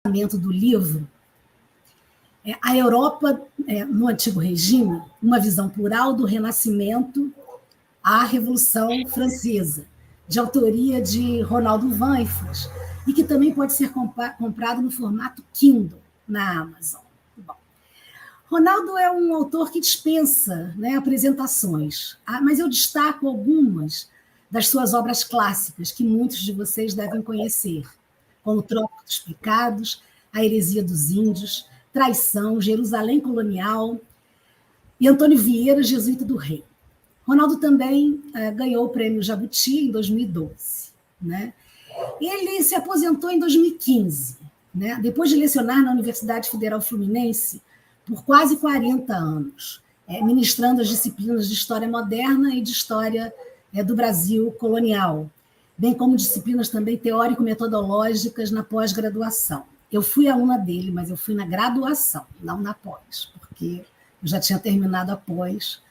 do livro, A Europa no Antigo Regime, uma visão plural do Renascimento à Revolução Francesa, de autoria de Ronaldo Vanfors, e que também pode ser comprado no formato Kindle, na Amazon. Bom, Ronaldo é um autor que dispensa, né, apresentações, mas eu destaco algumas das suas obras clássicas, que muitos de vocês devem conhecer, como Trópico dos Pecados, A Heresia dos Índios, Traição, Jerusalém Colonial, e Antônio Vieira, Jesuíta do Rei. Ronaldo também ganhou o Prêmio Jabuti em 2012. Né? Ele se aposentou em 2015, né? Depois de lecionar na Universidade Federal Fluminense por quase 40 anos, ministrando as disciplinas de História Moderna e de História do Brasil Colonial, bem como disciplinas também teórico-metodológicas na pós-graduação. Eu fui aluna dele, mas eu fui na graduação, não na pós, porque eu já tinha terminado a pós,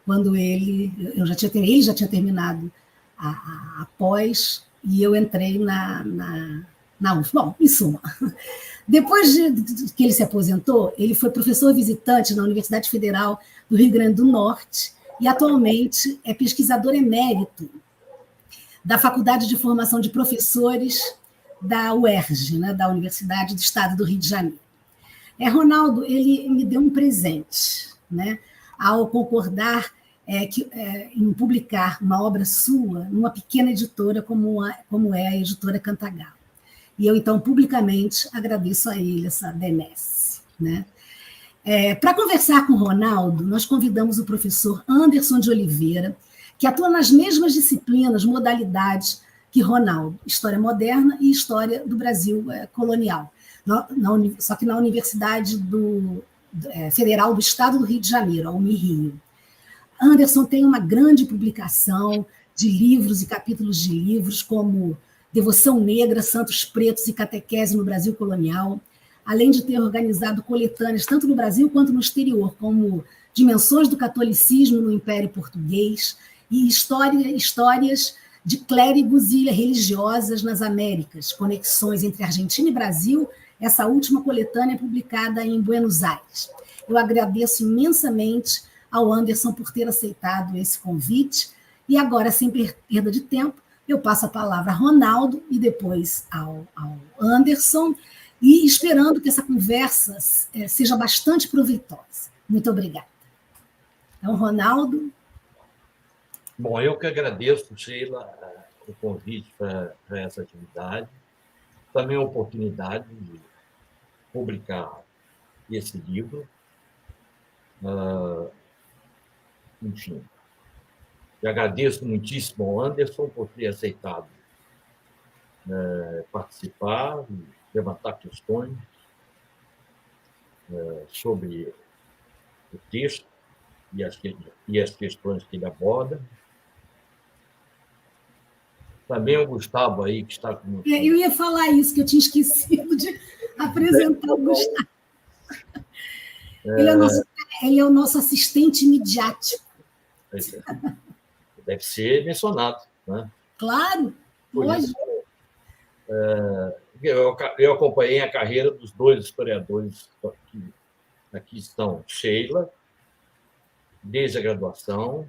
quando ele já tinha terminado a pós, e eu entrei na UF. Bom, em suma, depois de que ele se aposentou, ele foi professor visitante na Universidade Federal do Rio Grande do Norte e atualmente é pesquisador emérito da Faculdade de Formação de Professores da UERJ, né, da Universidade do Estado do Rio de Janeiro. Ronaldo, ele me deu um presente, né, ao concordar em publicar uma obra sua numa pequena editora como é a editora Cantagalo. E eu, então, publicamente agradeço a ele essa benesse. Né? Para conversar com o Ronaldo, nós convidamos o professor Anderson de Oliveira, que atua nas mesmas disciplinas, modalidades que Ronaldo, História Moderna e História do Brasil Colonial, só que na Universidade Federal do Estado do Rio de Janeiro, a Unirio. Anderson tem uma grande publicação de livros e capítulos de livros, como Devoção Negra, Santos Pretos e Catequese no Brasil Colonial, além de ter organizado coletâneas tanto no Brasil quanto no exterior, como Dimensões do Catolicismo no Império Português e Histórias de Clérigos e Religiosas nas Américas, Conexões entre Argentina e Brasil, essa última coletânea publicada em Buenos Aires. Eu agradeço imensamente ao Anderson por ter aceitado esse convite, e agora, sem perda de tempo, eu passo a palavra a Ronaldo e depois ao Anderson, e esperando que essa conversa seja bastante proveitosa. Muito obrigada. Então, Ronaldo. Bom, eu que agradeço, Sheila, o convite para essa atividade, também a oportunidade de publicar esse livro. Enfim, eu agradeço muitíssimo ao Anderson por ter aceitado participar e levantar questões sobre o texto e as questões que ele aborda. Também o Gustavo aí, que está com... Eu ia falar isso, que eu tinha esquecido de apresentar o Gustavo. Ele é o nosso assistente midiático. Deve ser mencionado, né? Claro, lógico. Eu acompanhei a carreira dos dois historiadores que aqui estão. Sheila, desde a graduação,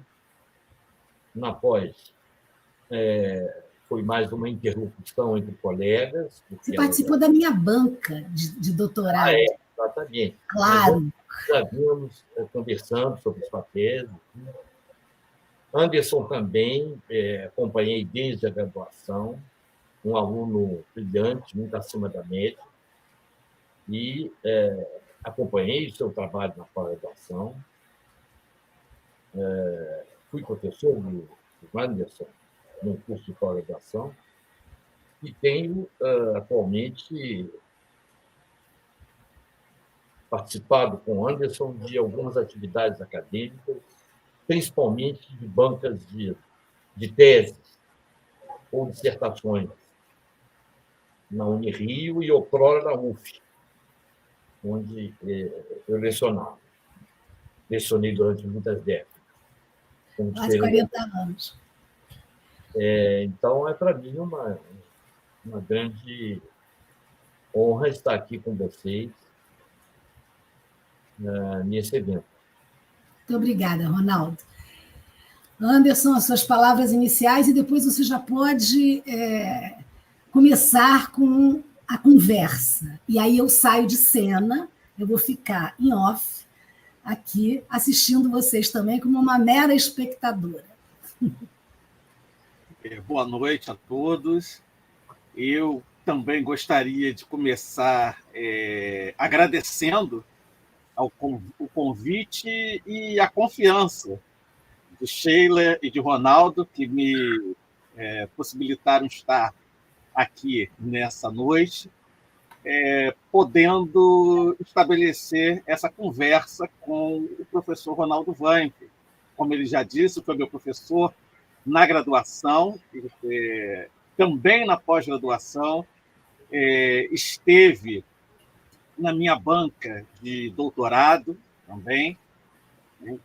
na pós, foi mais uma interlocução entre colegas. Você participou da minha banca de doutorado. Exatamente. Claro. Já vínhamos conversando sobre sua tese. Anderson também, acompanhei desde a graduação, um aluno brilhante, muito acima da média, e acompanhei o seu trabalho na pós-graduação. Fui professor do Anderson no curso de pós-graduação e tenho atualmente participado com o Anderson de algumas atividades acadêmicas, principalmente de bancas de teses ou dissertações na Unirio e outrora na UF, onde eu lecionava. Lecionei durante muitas décadas. Quase 40 anos. Então, para mim, uma grande honra estar aqui com vocês nesse evento. Muito obrigada, Ronaldo. Anderson, as suas palavras iniciais, e depois você já pode começar com a conversa. E aí eu saio de cena, eu vou ficar em off, aqui, assistindo vocês também como uma mera espectadora. Boa noite a todos. Eu também gostaria de começar agradecendo o convite e a confiança de Sheila e de Ronaldo, que me possibilitaram estar aqui nessa noite, podendo estabelecer essa conversa com o professor Ronaldo Vanck. Como ele já disse, foi meu professor na graduação, também na pós-graduação, esteve na minha banca de doutorado também.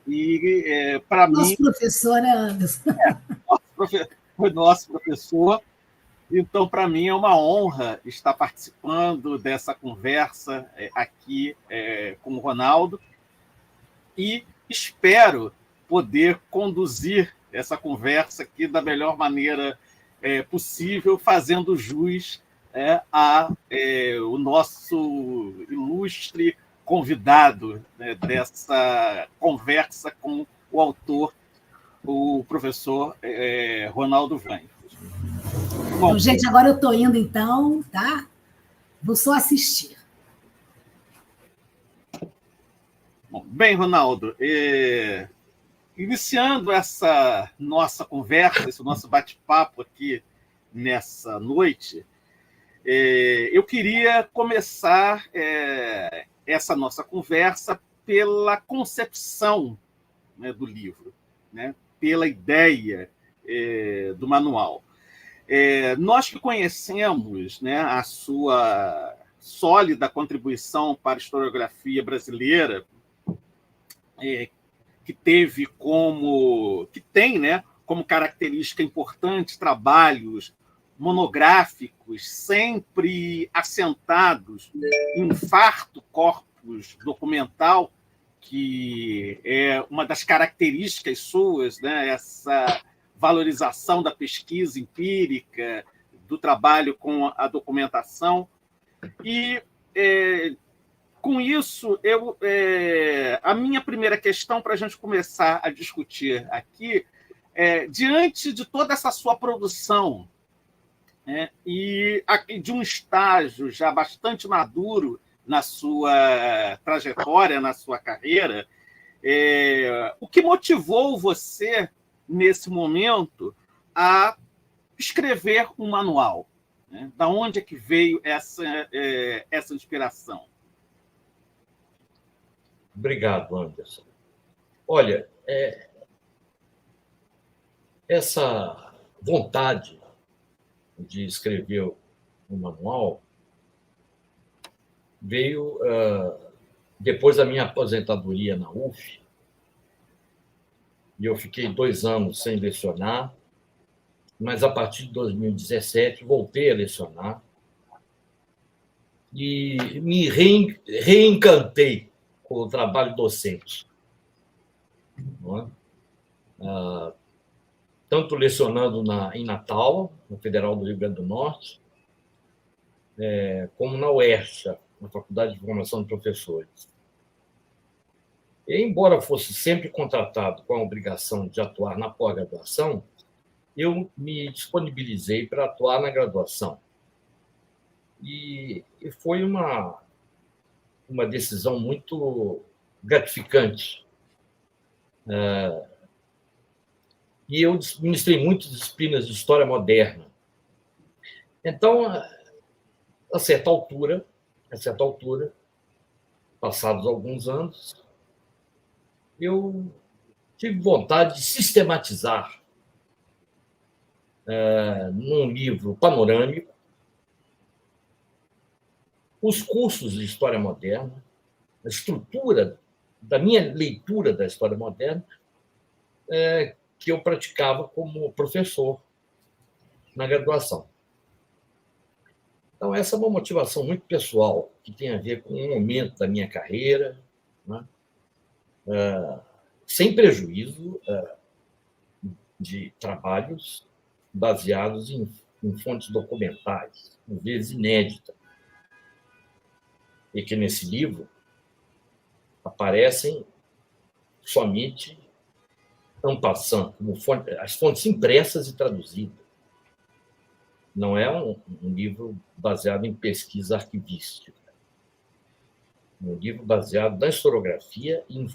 E, para mim... Nosso professor, Anderson. Foi nosso professor. Então, para mim, é uma honra estar participando dessa conversa aqui com o Ronaldo e espero poder conduzir essa conversa aqui da melhor maneira possível, fazendo jus ao nosso ilustre convidado dessa conversa com o autor, o professor Ronaldo Vanck. Bom, gente, agora eu estou indo, então, tá? Vou só assistir. Bem, Ronaldo, iniciando essa nossa conversa, esse nosso bate-papo aqui nessa noite, eu queria começar essa nossa conversa pela concepção do livro, pela ideia do manual. Nós que conhecemos a sua sólida contribuição para a historiografia brasileira, que tem como característica importante trabalhos monográficos, sempre assentados em farto corpus documental, que é uma das características suas, essa valorização da pesquisa empírica, do trabalho com a documentação. E, com isso, a minha primeira questão para a gente começar a discutir aqui diante de toda essa sua produção e de um estágio já bastante maduro na sua trajetória, na sua carreira, o que motivou você, nesse momento, a escrever um manual? Da onde é que veio essa inspiração? Obrigado, Anderson. Olha, essa vontade de escrever um manual veio depois da minha aposentadoria na UF, e eu fiquei 2 anos sem lecionar, mas a partir de 2017 voltei a lecionar e me reencantei com o trabalho docente. Não é? Tanto lecionando em Natal, na Federal do Rio Grande do Norte, como na UERJ, na Faculdade de Formação de Professores. E, embora fosse sempre contratado com a obrigação de atuar na pós-graduação, eu me disponibilizei para atuar na graduação. E foi uma decisão muito gratificante. E eu ministrei muitas disciplinas de história moderna. Então, a certa altura, passados alguns anos, eu tive vontade de sistematizar num livro panorâmico os cursos de história moderna, a estrutura da minha leitura da história moderna, que eu praticava como professor na graduação. Então, essa é uma motivação muito pessoal, que tem a ver com um momento da minha carreira, né? Sem prejuízo de trabalhos baseados em fontes documentais, às vezes inéditas, e que nesse livro aparecem somente en passant, como as fontes impressas e traduzidas. Não é um livro baseado em pesquisa arquivística. É um livro baseado na historiografia e,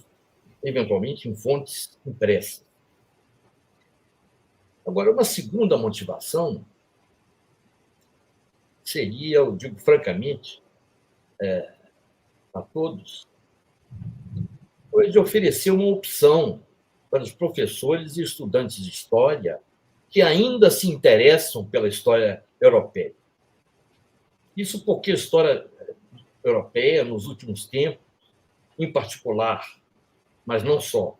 eventualmente, em fontes impressas. Agora, uma segunda motivação seria, eu digo francamente, a todos, foi de oferecer uma opção para os professores e estudantes de história que ainda se interessam pela história europeia. Isso porque a história europeia, nos últimos tempos, em particular, mas não só,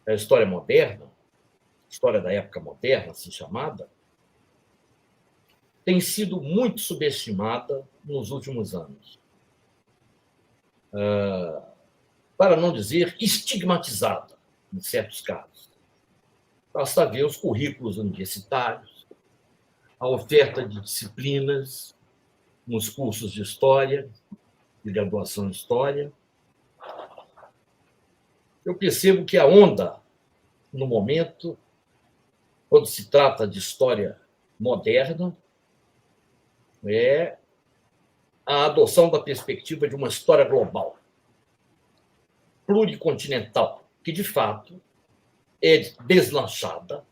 a história moderna, a história da época moderna, assim chamada, tem sido muito subestimada nos últimos anos. Para não dizer estigmatizada, em certos casos. Basta ver os currículos universitários, a oferta de disciplinas nos cursos de História, de graduação em História. Eu percebo que a onda, no momento, quando se trata de história moderna, é a adoção da perspectiva de uma história global, pluricontinental, que, de fato, é deslanchada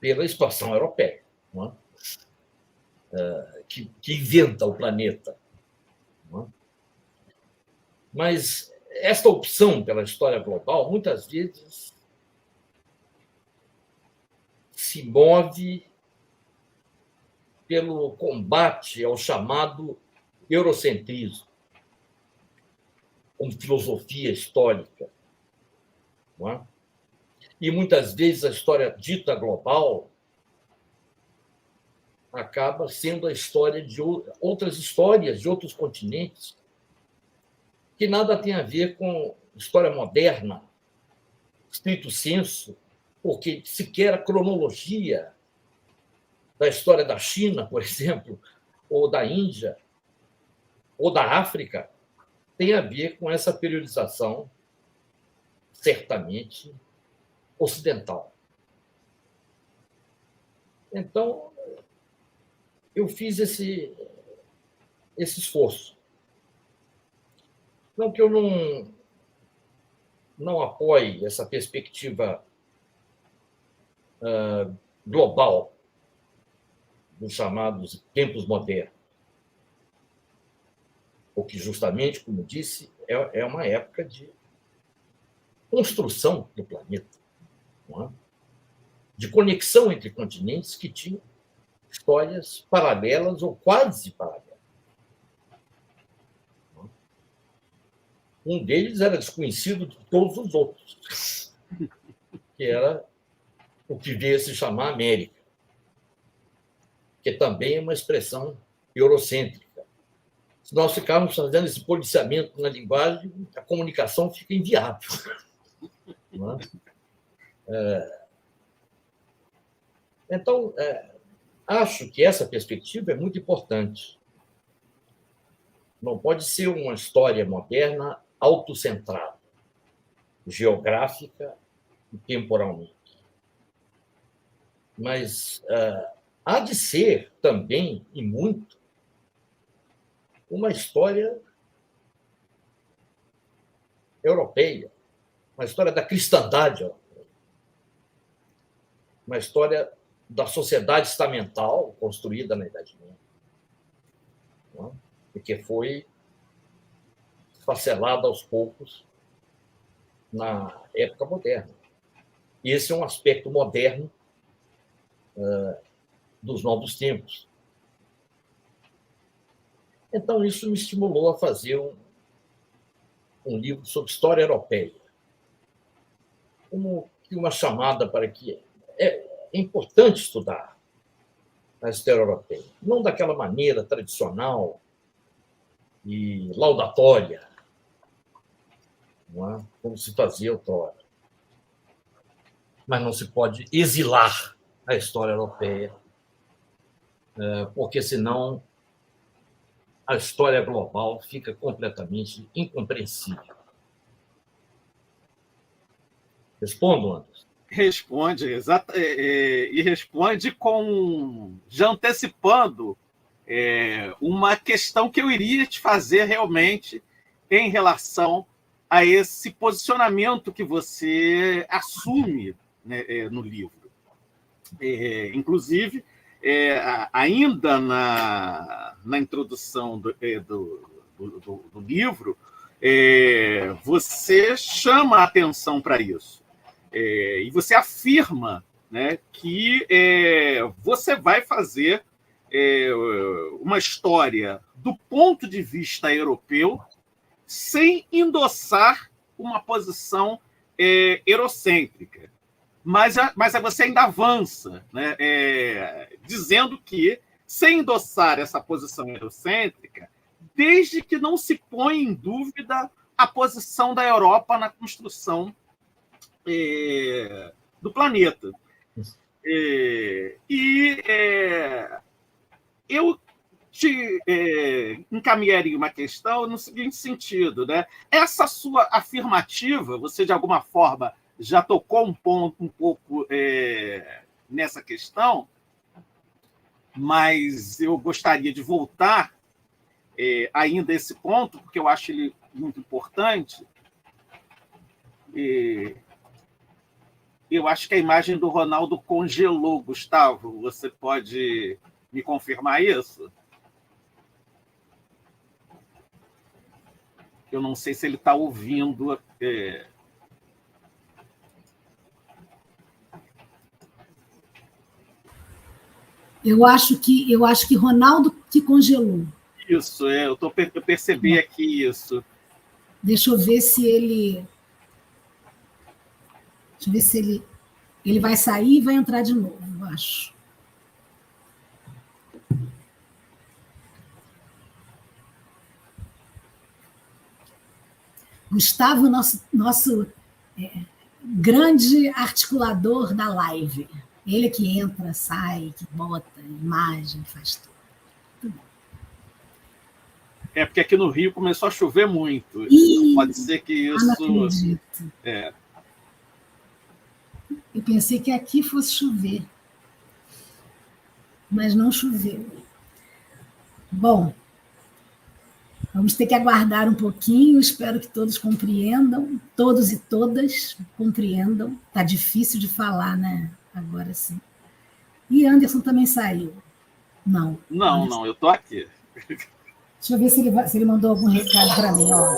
pela expansão europeia, não é? Que inventa o planeta. Não é? Mas esta opção pela história global, muitas vezes, se move pelo combate ao chamado eurocentrismo, como filosofia histórica. Não é? E, muitas vezes, a história dita global acaba sendo a história de outras histórias de outros continentes, que nada tem a ver com história moderna, estrito sensu, porque sequer a cronologia da história da China, por exemplo, ou da Índia, ou da África, tem a ver com essa periodização, certamente, ocidental. Então, eu fiz esse esforço. Não que eu não apoie essa perspectiva global dos chamados tempos modernos, porque, justamente, como disse, é uma época de construção do planeta, não é? De conexão entre continentes que tinham histórias paralelas ou quase paralelas. Um deles era desconhecido de todos os outros, que era o que veio a se chamar América, que também é uma expressão eurocêntrica. Se nós ficarmos fazendo esse policiamento na linguagem, a comunicação fica inviável. Não é? Então, acho que essa perspectiva é muito importante. Não pode ser uma história moderna autocentrada, geográfica e temporalmente. Mas há de ser também, e muito, uma história europeia, uma história da cristandade europeia, uma história da sociedade estamental construída na Idade Média, não é? E que foi esfacelada aos poucos na época moderna. E esse é um aspecto moderno dos novos tempos. Então, isso me estimulou a fazer um livro sobre história europeia, como uma chamada para que é importante estudar a história europeia. Não daquela maneira tradicional e laudatória, não é? Como se fazia outrora. Mas não se pode exilar a história europeia, porque senão a história global fica completamente incompreensível. Respondo, Anderson? Responde, e responde já antecipando uma questão que eu iria te fazer realmente em relação a esse posicionamento que você assume, né, no livro. Inclusive, ainda na introdução do livro, você chama a atenção para isso. E você afirma, né, que você vai fazer uma história do ponto de vista europeu sem endossar uma posição eurocêntrica. Mas você ainda avança, né, dizendo que, sem endossar essa posição eurocêntrica, desde que não se ponha em dúvida a posição da Europa na construção do planeta. Eu te encaminharia uma questão no seguinte sentido, né? Essa sua afirmativa, você de alguma forma já tocou um pouco nessa questão, mas eu gostaria de voltar ainda a esse ponto, porque eu acho ele muito importante. Eu acho que a imagem do Ronaldo congelou, Gustavo. Você pode me confirmar isso? Eu não sei se ele está ouvindo. Eu acho que Ronaldo que congelou. Isso, eu percebi aqui isso. Deixa eu ver se ele... Deixa eu ver se ele vai sair e vai entrar de novo, eu acho. Gustavo, nosso grande articulador da live. Ele que entra, sai, que bota imagem, faz tudo. Porque aqui no Rio começou a chover muito. Pode ser que isso... não acredito. Eu pensei que aqui fosse chover, mas não choveu. Bom, vamos ter que aguardar um pouquinho, espero que todos compreendam, todos e todas compreendam. Está difícil de falar, né? Agora sim. E Anderson também saiu. Não. Não, eu estou aqui. Deixa eu ver se ele mandou algum recado para mim. Ó.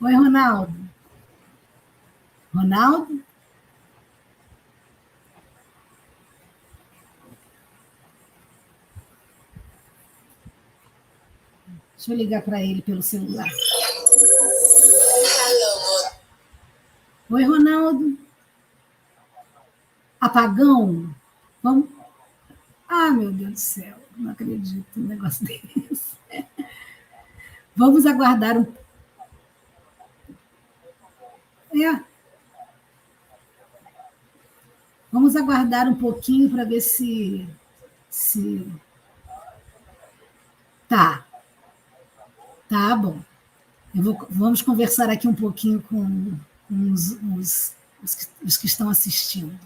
Oi, Ronaldo. Ronaldo? Deixa eu ligar para ele pelo celular. Oi, Ronaldo. Apagão? Vamos... Ah, meu Deus do céu, não acredito num negócio desse. Vamos aguardar um... Vamos aguardar um pouquinho para ver se... Tá bom. Vamos conversar aqui um pouquinho com os que estão assistindo,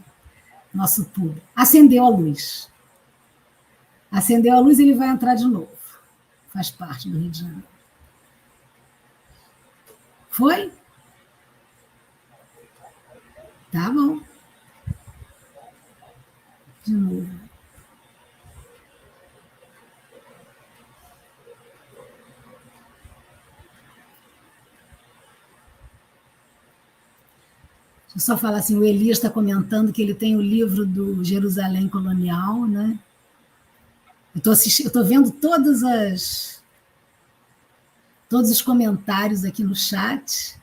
nosso público. Acendeu a luz. Acendeu a luz, ele vai entrar de novo. Faz parte do Rio de Janeiro. Foi? Tá bom. De novo. Deixa eu só falar assim, o Elias está comentando que ele tem o livro do Jerusalém Colonial, né? Eu estou vendo todos os comentários aqui no chat.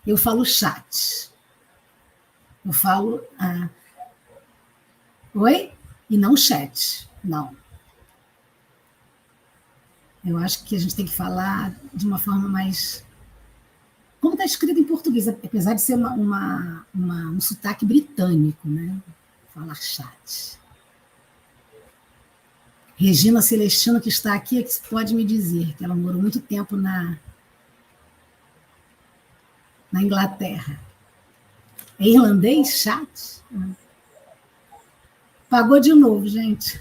Eu falo chat. Eu falo Oi? E não chat, não. Eu acho que a gente tem que falar de uma forma mais... Como está escrito em português, apesar de ser um sotaque britânico, né? Falar chat. Regina Celestino, que está aqui, é que pode me dizer que ela morou muito tempo na Inglaterra. É irlandês? Chat? Pagou de novo, gente.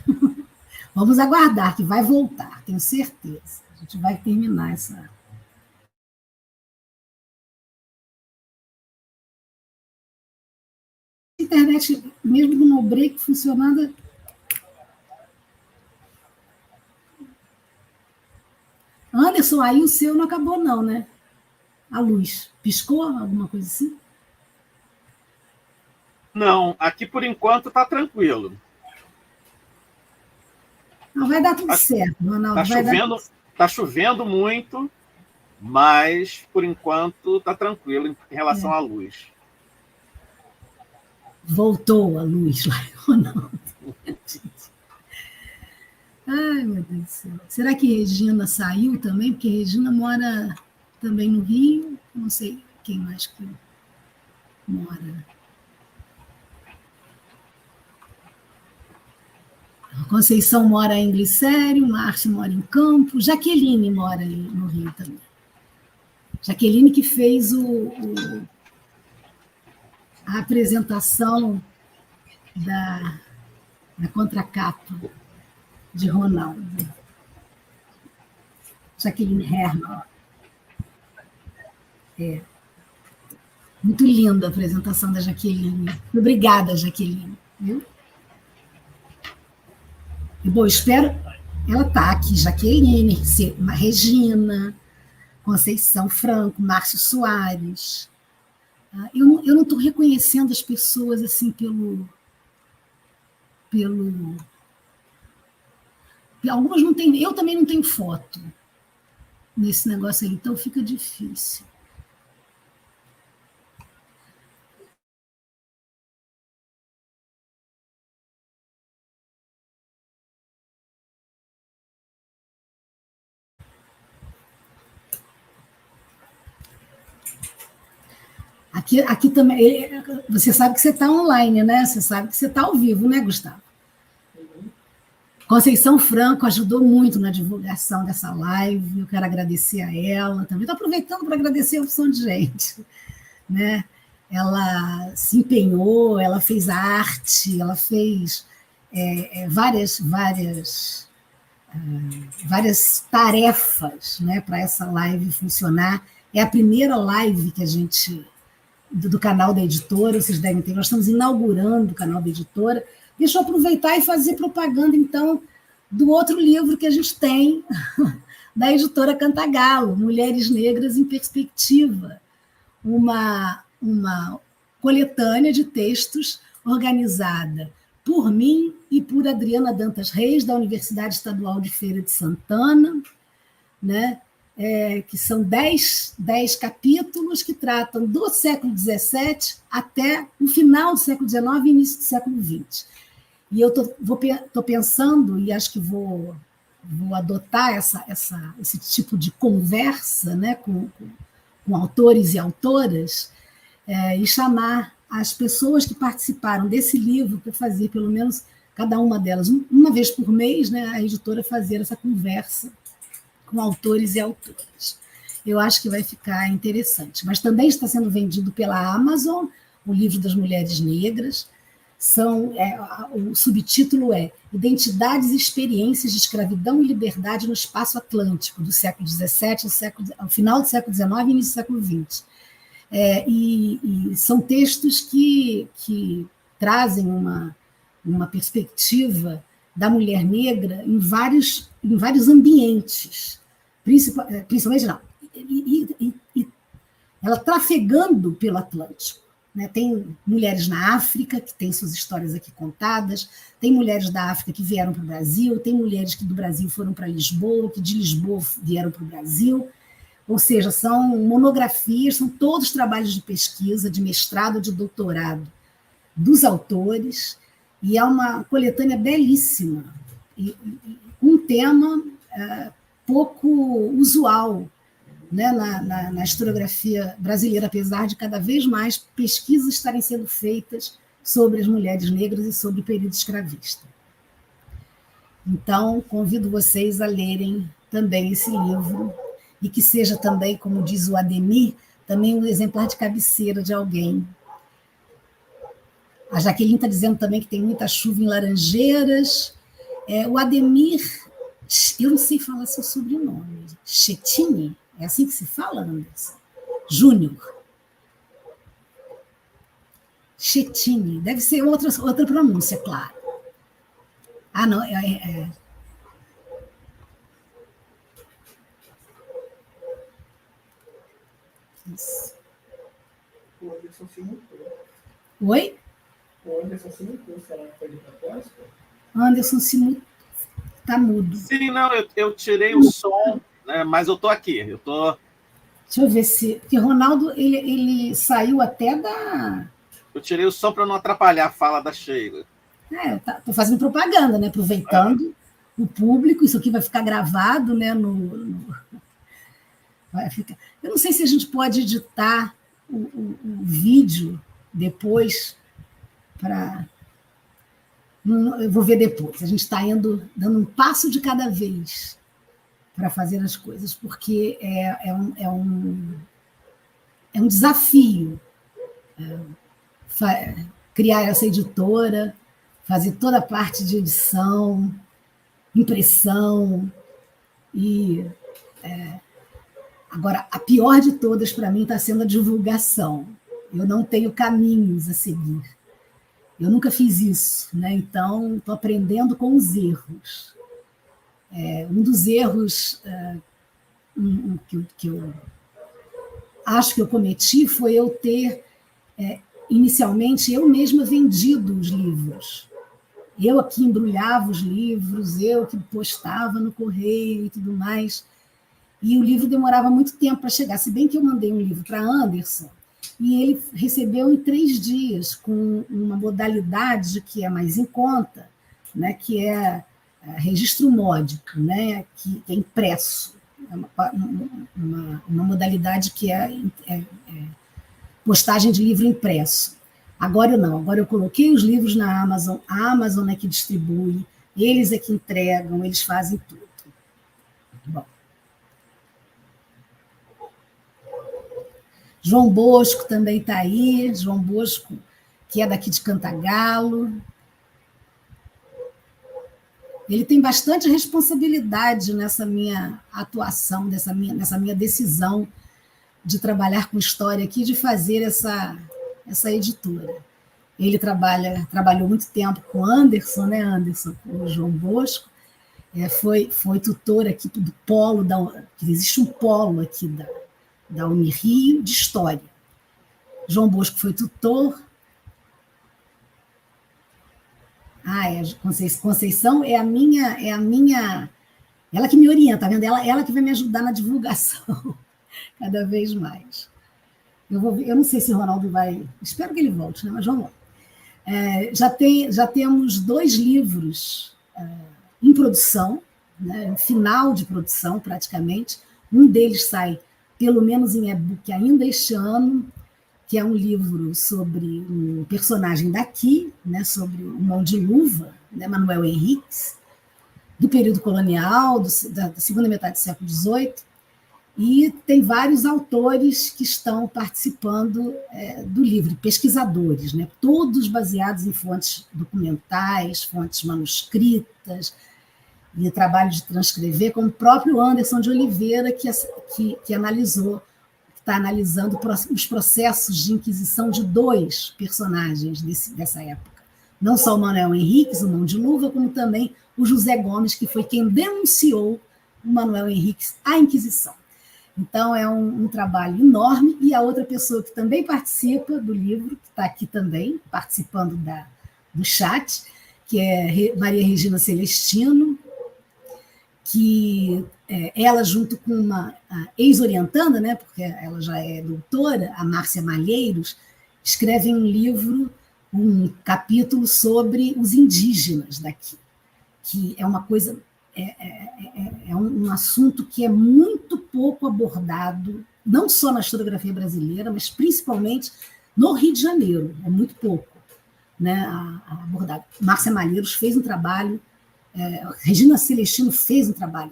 Vamos aguardar, que vai voltar, tenho certeza. A gente vai terminar essa... Internet, mesmo com no break funcionando... Anderson, aí o seu não acabou não, né? A luz. Piscou? Alguma coisa assim? Não, aqui por enquanto está tranquilo. Não, vai dar tudo certo, Ronaldo. Tá chovendo muito, mas por enquanto está tranquilo em relação à luz. Voltou a luz lá, Ronaldo. Ai, meu Deus do céu. Será que Regina saiu também? Porque Regina mora também no Rio. Não sei quem mais que mora. A Conceição mora em Glicério, Márcio mora em Campos, Jaqueline mora no Rio também. Jaqueline que fez a apresentação da contracapa de Ronaldo. Jaqueline Herman. Muito linda a apresentação da Jaqueline. Obrigada, Jaqueline. Viu? E, bom, espero... Ela está aqui, Jaqueline, Regina, Conceição Franco, Márcio Soares. Eu não estou reconhecendo as pessoas assim pelo... Algumas não têm... Eu também não tenho foto nesse negócio aí, então fica difícil. Aqui também, você sabe que você está online, né? Você sabe que você está ao vivo, né, Gustavo? Conceição Franco ajudou muito na divulgação dessa live, eu quero agradecer a ela também. Estou aproveitando para agradecer a opção de gente, né? Ela se empenhou, ela fez arte, ela fez várias tarefas, né, para essa live funcionar. É a primeira live que a gente... do canal da editora, vocês devem ter, nós estamos inaugurando o canal da editora. Deixa eu aproveitar e fazer propaganda, então, do outro livro que a gente tem, da editora Cantagalo, Mulheres Negras em Perspectiva, uma coletânea de textos organizada por mim e por Adriana Dantas Reis, da Universidade Estadual de Feira de Santana, né? Que são 10 capítulos que tratam do século XVII até o final do século XIX e início do século XX. E eu estou pensando, e acho que vou adotar esse tipo de conversa, né, com autores e autoras, e chamar as pessoas que participaram desse livro para fazer, pelo menos, cada uma delas, uma vez por mês, né, a editora fazer essa conversa com autores e autoras. Eu acho que vai ficar interessante. Mas também está sendo vendido pela Amazon, o livro das Mulheres Negras. O subtítulo é Identidades e Experiências de Escravidão e Liberdade no Espaço Atlântico, do século XVII ao final do século XIX e início do século XX. E são textos que trazem uma perspectiva da mulher negra em vários ambientes, principalmente não, e ela trafegando pelo Atlântico, né? Tem mulheres na África que têm suas histórias aqui contadas, tem mulheres da África que vieram para o Brasil, tem mulheres que do Brasil foram para Lisboa, que de Lisboa vieram para o Brasil, ou seja, são monografias, são todos trabalhos de pesquisa, de mestrado, de doutorado dos autores, E é uma coletânea belíssima, e um tema pouco usual, né, na historiografia brasileira, apesar de cada vez mais pesquisas estarem sendo feitas sobre as mulheres negras e sobre o período escravista. Então, convido vocês a lerem também esse livro, e que seja também, como diz o Ademir, também um exemplar de cabeceira de alguém. A Jaqueline está dizendo também que tem muita chuva em Laranjeiras. O Ademir, eu não sei falar seu sobrenome, Chetini, é assim que se fala, Anderson? Júnior. Chetini, deve ser outra pronúncia, claro. Ah, não, Isso. O Anderson se mutou. Oi? O Anderson se mutou, será que foi de propósito? Anderson se mutou. Está mudo. Sim, não, eu tirei o som, né, mas eu estou aqui. Deixa eu ver se... Porque Ronaldo, ele saiu até da... Eu tirei o som para não atrapalhar a fala da Sheila. Estou fazendo propaganda, né? Aproveitando o público. Isso aqui vai ficar gravado, né? Vai ficar... Eu não sei se a gente pode editar o vídeo depois para... Eu vou ver depois. A gente está dando um passo de cada vez para fazer as coisas, porque é um desafio criar essa editora, fazer toda a parte de edição, impressão, e agora, a pior de todas para mim está sendo a divulgação. Eu não tenho caminhos a seguir. Eu nunca fiz isso, né? Então estou aprendendo com os erros. Um dos erros que eu acho que eu cometi foi eu ter, inicialmente, eu mesma vendido os livros. Eu aqui embrulhava os livros, eu que postava no correio e tudo mais. E o livro demorava muito tempo para chegar, se bem que eu mandei um livro para Anderson, e ele recebeu em 3 dias, com uma modalidade que é mais em conta, né, que é registro módico, né, que é impresso. É uma modalidade que é postagem de livro impresso. Agora não, agora eu coloquei os livros na Amazon, a Amazon é que distribui, eles é que entregam, eles fazem tudo. Bom. João Bosco também está aí, João Bosco, que é daqui de Cantagalo. Ele tem bastante responsabilidade nessa minha atuação, nessa minha decisão de trabalhar com história aqui, de fazer essa editora. Ele trabalhou muito tempo com Anderson, né, Anderson, com o João Bosco, foi tutor aqui do polo, existe um polo aqui da Unirio de História. João Bosco foi tutor. Conceição é a minha... Ela que me orienta, tá vendo? Ela que vai me ajudar na divulgação, cada vez mais. Eu não sei se o Ronaldo vai... Espero que ele volte, né? Mas vamos lá. Já temos 2 livros em produção, né? Final de produção, praticamente. Um deles sai, pelo menos em e-book, ainda este ano, que é um livro sobre um personagem daqui, né? Sobre o Mão de Luva, né? Manuel Henriques, do período colonial, da segunda metade do século XVIII, e tem vários autores que estão participando do livro, pesquisadores, né? Todos baseados em fontes documentais, fontes manuscritas, e trabalho de transcrever, como o próprio Anderson de Oliveira, que está analisando os processos de inquisição de 2 personagens dessa época. Não só o Manuel Henriques, o Mão de Luva, como também o José Gomes, que foi quem denunciou o Manuel Henriques à Inquisição. Então, é um trabalho enorme, e a outra pessoa que também participa do livro, que está aqui também, participando do chat, que é Maria Regina Celestino, que ela, junto com uma ex-orientanda, né, porque ela já é doutora, a Márcia Malheiros, escrevem um livro um capítulo sobre os indígenas daqui, que é uma coisa, é um assunto que é muito pouco abordado, não só na historiografia brasileira, mas principalmente no Rio de Janeiro, é muito pouco, né, abordado. Márcia Malheiros fez um trabalho, Regina Celestino fez um trabalho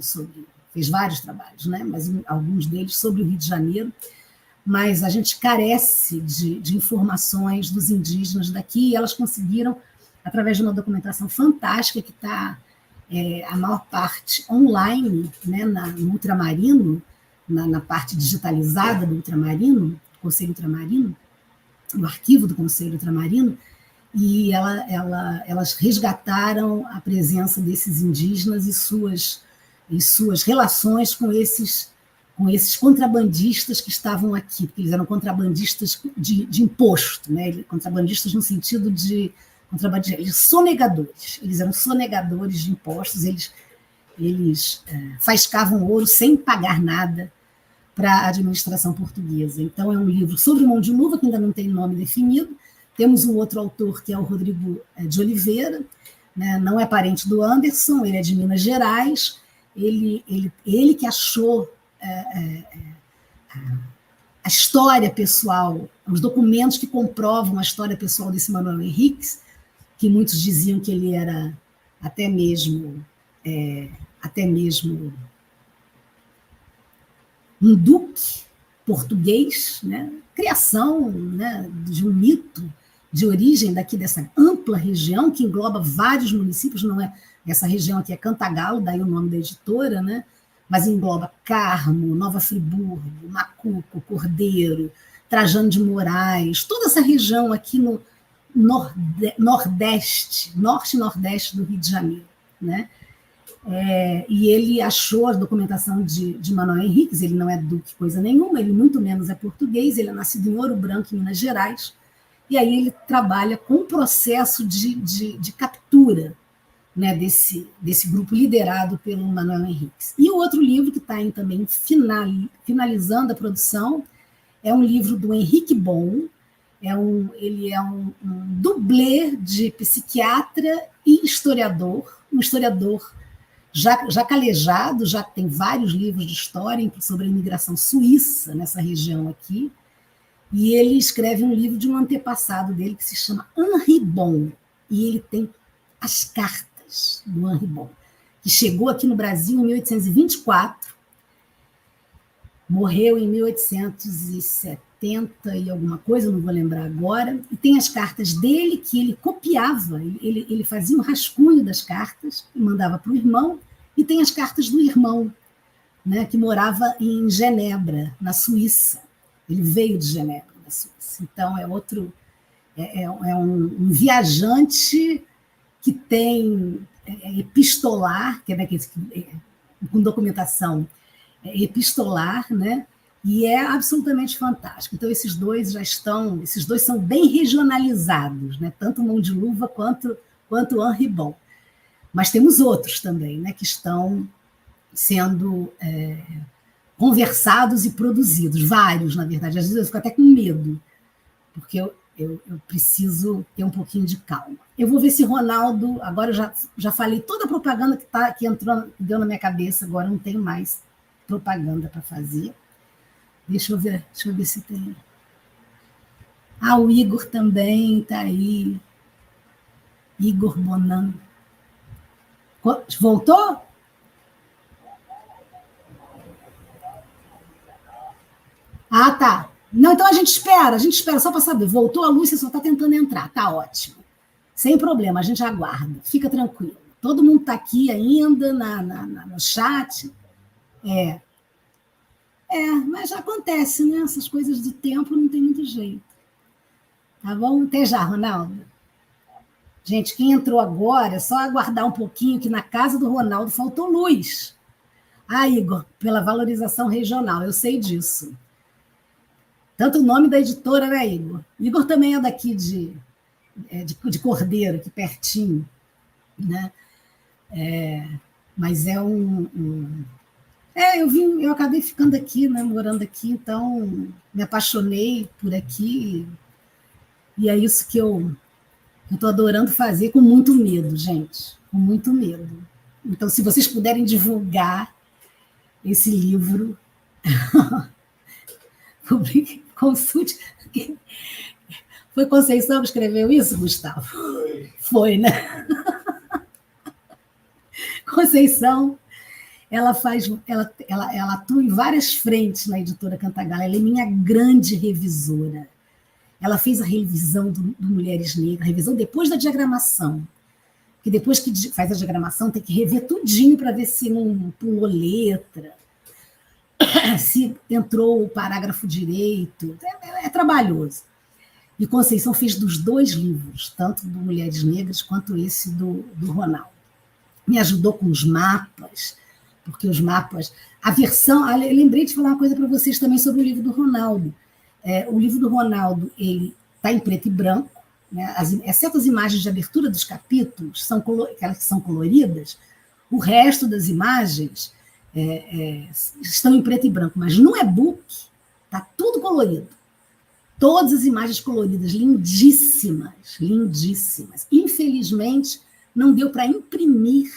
fez vários trabalhos, né, mas alguns deles sobre o Rio de Janeiro, mas a gente carece de informações dos indígenas daqui, e elas conseguiram, através de uma documentação fantástica, que está, a maior parte online, né, no Ultramarino, na parte digitalizada do Ultramarino, do Conselho Ultramarino, no arquivo do Conselho Ultramarino, e elas resgataram a presença desses indígenas e suas relações com esses contrabandistas que estavam aqui, porque eles eram contrabandistas de imposto, né? Contrabandistas no sentido de eles sonegadores, eles eram sonegadores de impostos, eles faiscavam ouro sem pagar nada para a administração portuguesa. Então, é um livro sobre Mão de Luva, que ainda não tem nome definido. Temos um outro autor, que é o Rodrigo de Oliveira, né? Não é parente do Anderson, ele é de Minas Gerais, ele que achou a história pessoal, os documentos que comprovam a história pessoal desse Manuel Henriques, que muitos diziam que ele era até mesmo um duque português, né? Criação, né, de um mito de origem daqui dessa ampla região, que engloba vários municípios, não é? Essa região aqui é Cantagalo, daí o nome da editora, né? Mas engloba Carmo, Nova Friburgo, Macuco, Cordeiro, Trajano de Moraes, toda essa região aqui no nordeste, norte e nordeste do Rio de Janeiro, né? E ele achou a documentação de Manuel Henriques, ele não é duque coisa nenhuma, ele muito menos é português, ele é nascido em Ouro Branco, em Minas Gerais, e aí ele trabalha com o processo de captura, né, desse grupo liderado pelo Manuel Henriques. E o outro livro que está também finalizando a produção é um livro do Henrique Bon, ele é um dublê de psiquiatra e historiador, um historiador já calejado, já tem vários livros de história sobre a imigração suíça nessa região aqui, e ele escreve um livro de um antepassado dele que se chama Henri Bon, e ele tem as cartas do Henri Bon, que chegou aqui no Brasil em 1824, morreu em 1870 e alguma coisa, não vou lembrar agora, e tem as cartas dele que ele copiava, ele fazia um rascunho das cartas e mandava para o irmão, e tem as cartas do irmão, né, que morava em Genebra, na Suíça. Ele veio de Genebra, da Suíça. Então, é um viajante que tem epistolar, que com documentação epistolar, né? E é absolutamente fantástico. Então, esses dois são bem regionalizados, né? Tanto Mão de Luva quanto Henri Bon. Mas temos outros também, né, que estão sendo conversados e produzidos, vários, na verdade. Às vezes eu fico até com medo, porque eu preciso ter um pouquinho de calma. Eu vou ver se Ronaldo, agora eu já falei toda a propaganda que entrou, que deu na minha cabeça, agora não tenho mais propaganda para fazer. Deixa eu ver se tem. O Igor também está aí. Igor Bonan. Voltou? Tá. Não, então a gente espera só para saber. Voltou a Lúcia, só está tentando entrar, tá ótimo. Sem problema, a gente aguarda, fica tranquilo. Todo mundo está aqui ainda no chat. Mas já acontece, né? Essas coisas do tempo não tem muito jeito. Tá bom? Até já, Ronaldo. Gente, quem entrou agora, é só aguardar um pouquinho, que na casa do Ronaldo faltou luz. Igor, pela valorização regional, eu sei disso. Tanto o nome da editora, né, Igor? Igor também é daqui de Cordeiro, aqui pertinho, né? Mas eu acabei ficando aqui, né, morando aqui, então me apaixonei por aqui, e é isso que eu Eu estou adorando fazer com muito medo, gente, com muito medo. Então, se vocês puderem divulgar esse livro, consulte. Foi Conceição que escreveu isso, Gustavo? Foi, né? Conceição, ela atua em várias frentes na editora Cantagalo. Ela é minha grande revisora. Ela fez a revisão do Mulheres Negras, a revisão depois da diagramação. Porque depois que faz a diagramação, tem que rever tudinho para ver se não pulou letra, se entrou o parágrafo direito. É trabalhoso. E Conceição fez dos 2 livros, tanto do Mulheres Negras quanto esse do Ronaldo. Me ajudou com os mapas, porque os mapas... A versão... Eu lembrei de falar uma coisa para vocês também sobre o livro do Ronaldo. O livro do Ronaldo está em preto e branco, né? Exceto as imagens de abertura dos capítulos, aquelas que são coloridas, o resto das imagens estão em preto e branco, mas no e-book está tudo colorido. Todas as imagens coloridas, lindíssimas, lindíssimas. Infelizmente, não deu para imprimir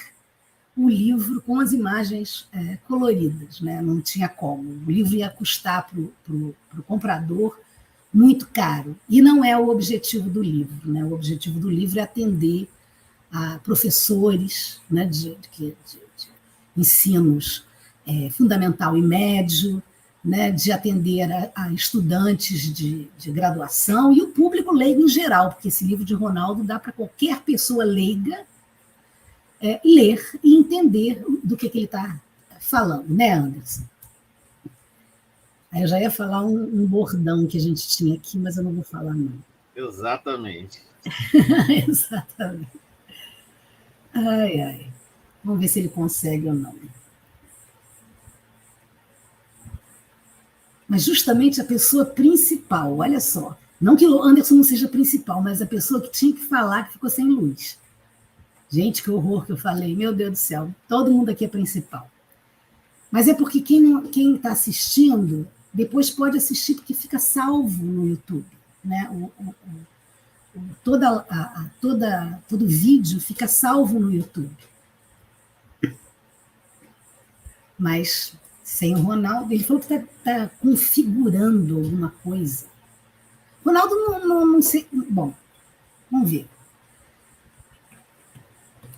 o livro com as imagens coloridas, né? Não tinha como. O livro ia custar para o comprador muito caro. E não é o objetivo do livro, né? O objetivo do livro é atender a professores, né, de ensinos fundamental e médio, né, de atender a estudantes de graduação e o público leigo em geral, porque esse livro de Ronaldo dá para qualquer pessoa leiga ler e entender do que ele está falando, né, Anderson? Aí eu já ia falar um bordão que a gente tinha aqui, mas eu não vou falar, não. Exatamente. Exatamente. Ai, ai. Vamos ver se ele consegue ou não. Mas justamente a pessoa principal, olha só, não que o Anderson não seja principal, mas a pessoa que tinha que falar que ficou sem luz. Gente, que horror que eu falei, meu Deus do céu, todo mundo aqui é principal. Mas é porque quem está assistindo, depois pode assistir, porque fica salvo no YouTube, né? Todo vídeo fica salvo no YouTube. Mas... sem o Ronaldo, ele falou que está configurando alguma coisa. Ronaldo não sei. Bom, vamos ver.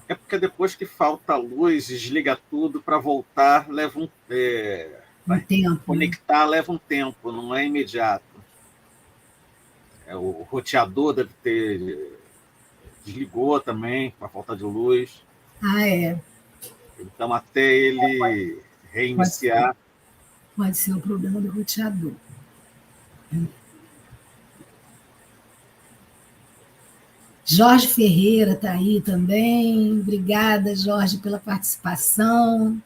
É porque depois que falta a luz, desliga tudo para voltar, leva um tempo. Conectar, né? Leva um tempo, não é imediato. O roteador deve ter. Desligou também, para falta de luz. Ah, é. Então, até ele reiniciar. Pode ser o problema do roteador. Jorge Ferreira está aí também. Obrigada, Jorge, pela participação.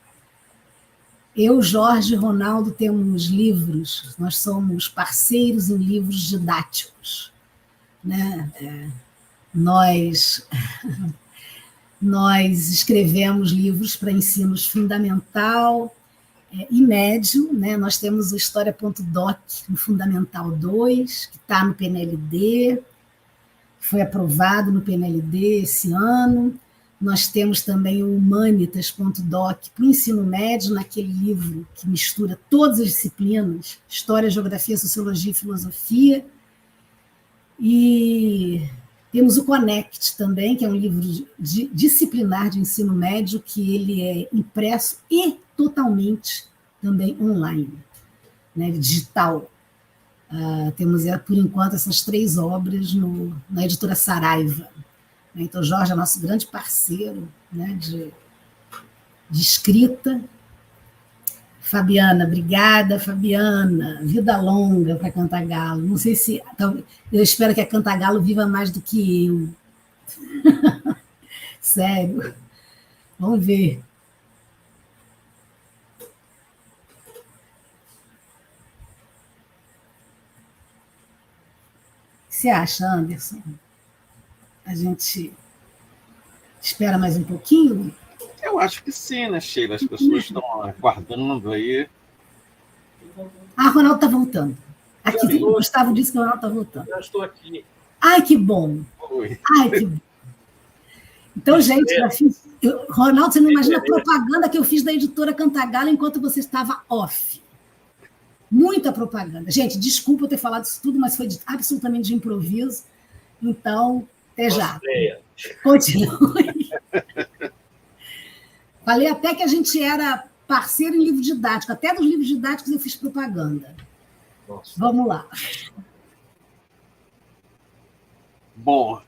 Eu, Jorge e Ronaldo temos livros, nós somos parceiros em livros didáticos, né? Nós escrevemos livros para ensinos fundamental e médio, né? Nós temos o História.doc no Fundamental 2, que está no PNLD, foi aprovado no PNLD esse ano. Nós temos também o Humanitas.doc para o ensino médio, naquele livro que mistura todas as disciplinas, História, Geografia, Sociologia e Filosofia. E temos o Connect também, que é um livro disciplinar de ensino médio, que ele é impresso e totalmente também online, né, digital. Temos, por enquanto, essas 3 obras na editora Saraiva. Então, Jorge é nosso grande parceiro, né, de escrita. Fabiana, obrigada, Fabiana. Vida longa para Cantagalo. Não sei se... Eu espero que a Cantagalo viva mais do que eu. Sério. Vamos ver. O que você acha, Anderson? A gente espera mais um pouquinho? Eu acho que sim, né, Sheila? As pessoas estão aguardando aí. Ronaldo está voltando. Aqui, o Gustavo disse que o Ronaldo está voltando. Já estou aqui. Ai, que bom! Oi. Ai, que bom! Então, gente, Ronaldo, você não imagina a propaganda que eu fiz da editora Cantagalo enquanto você estava off. Muita propaganda. Gente, desculpa eu ter falado isso tudo, mas foi absolutamente de improviso. Então, até já. Continue. Falei até que a gente era parceiro em livro didático. Até dos livros didáticos eu fiz propaganda. Nossa. Vamos lá. Bom,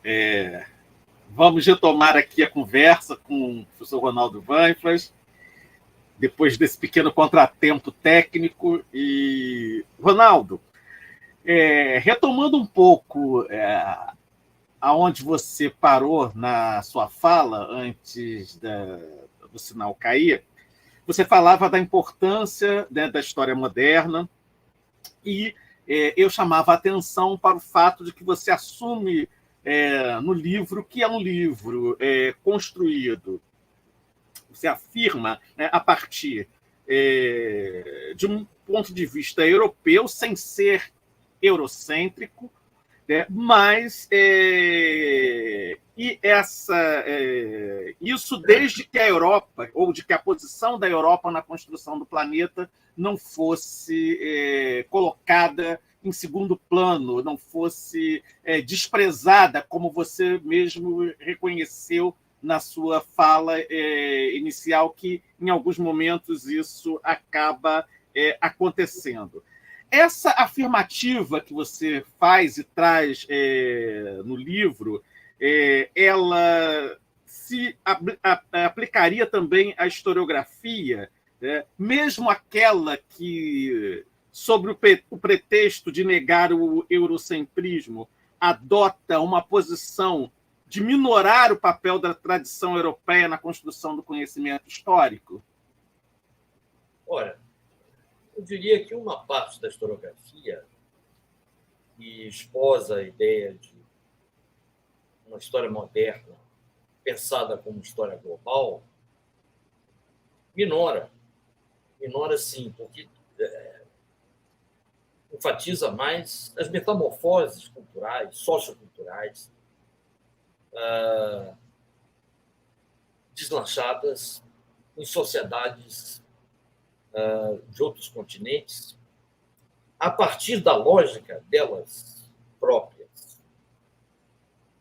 vamos retomar aqui a conversa com o professor Ronaldo Weinflas, depois desse pequeno contratempo técnico. E, Ronaldo, retomando um pouco aonde você parou na sua fala antes do sinal cair, você falava da importância, né, da história moderna e eu chamava a atenção para o fato de que você assume no livro que é um livro construído, você afirma, né, a partir de um ponto de vista europeu, sem ser eurocêntrico, né, mas isso desde que a Europa, ou de que a posição da Europa na construção do planeta não fosse colocada em segundo plano, não fosse desprezada, como você mesmo reconheceu na sua fala inicial, que em alguns momentos isso acaba acontecendo. Essa afirmativa que você faz e traz no livro, ela se aplicaria também à historiografia, né? Mesmo aquela que, sobre o pretexto de negar o eurocentrismo, adota uma posição de minorar o papel da tradição europeia na construção do conhecimento histórico? Olha, eu diria que uma parte da historiografia que esposa a ideia de uma história moderna pensada como história global minora sim, porque enfatiza mais as metamorfoses culturais, socioculturais, deslanchadas em sociedades de outros continentes, a partir da lógica delas próprias.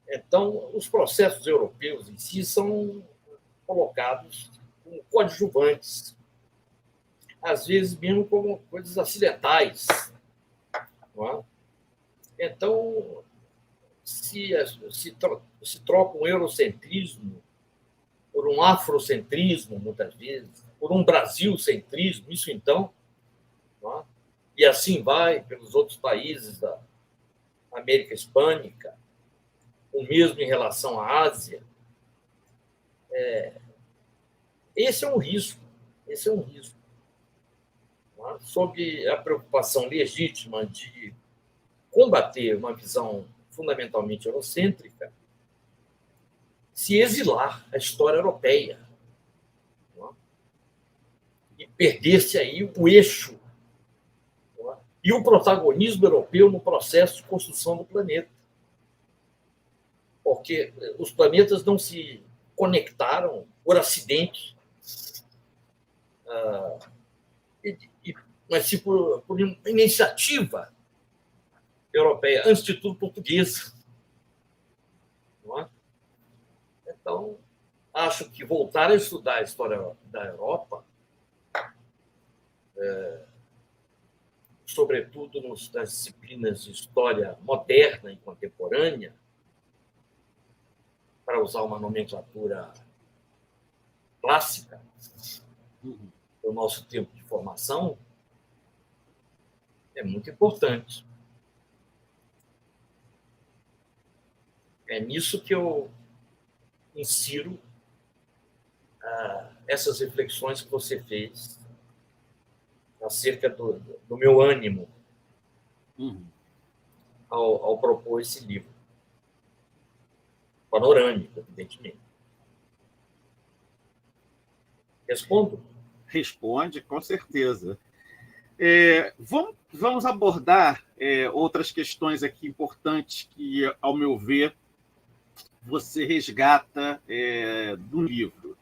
Então, os processos europeus em si são colocados como coadjuvantes, às vezes mesmo como coisas acidentais. Não é? Então, se troca um eurocentrismo por um afrocentrismo, muitas vezes, por um brasilcentrismo, isso então, não é? E assim vai pelos outros países da América Hispânica, o mesmo em relação à Ásia. Esse é um risco, não é? Sob a preocupação legítima de combater uma visão fundamentalmente eurocêntrica, se exilar a história europeia, não é? E perder-se aí o eixo, não é? E o protagonismo europeu no processo de construção do planeta. Porque os planetas não se conectaram por acidente, mas sim por iniciativa europeia, antes de tudo portuguesa. Não é? Então, acho que voltar a estudar a história da Europa, sobretudo nas disciplinas de história moderna e contemporânea, para usar uma nomenclatura clássica do nosso tempo de formação, é muito importante. É nisso que eu insiro essas reflexões que você fez acerca do meu ânimo ao propor esse livro. Panorâmico, evidentemente. Respondo? Responde, com certeza. Vamos vamos abordar outras questões aqui importantes que, ao meu ver, você resgata do livro.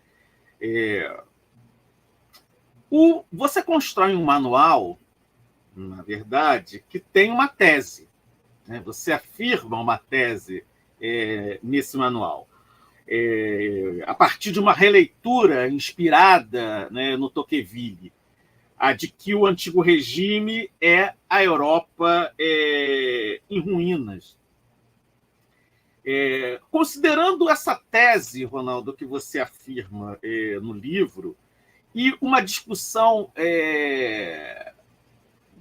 Você constrói um manual, na verdade, que tem uma tese, né? Você afirma uma tese nesse manual. A partir de uma releitura inspirada, né, no Tocqueville, a de que o antigo regime é a Europa em ruínas. Considerando essa tese, Ronaldo, que você afirma no livro, e uma discussão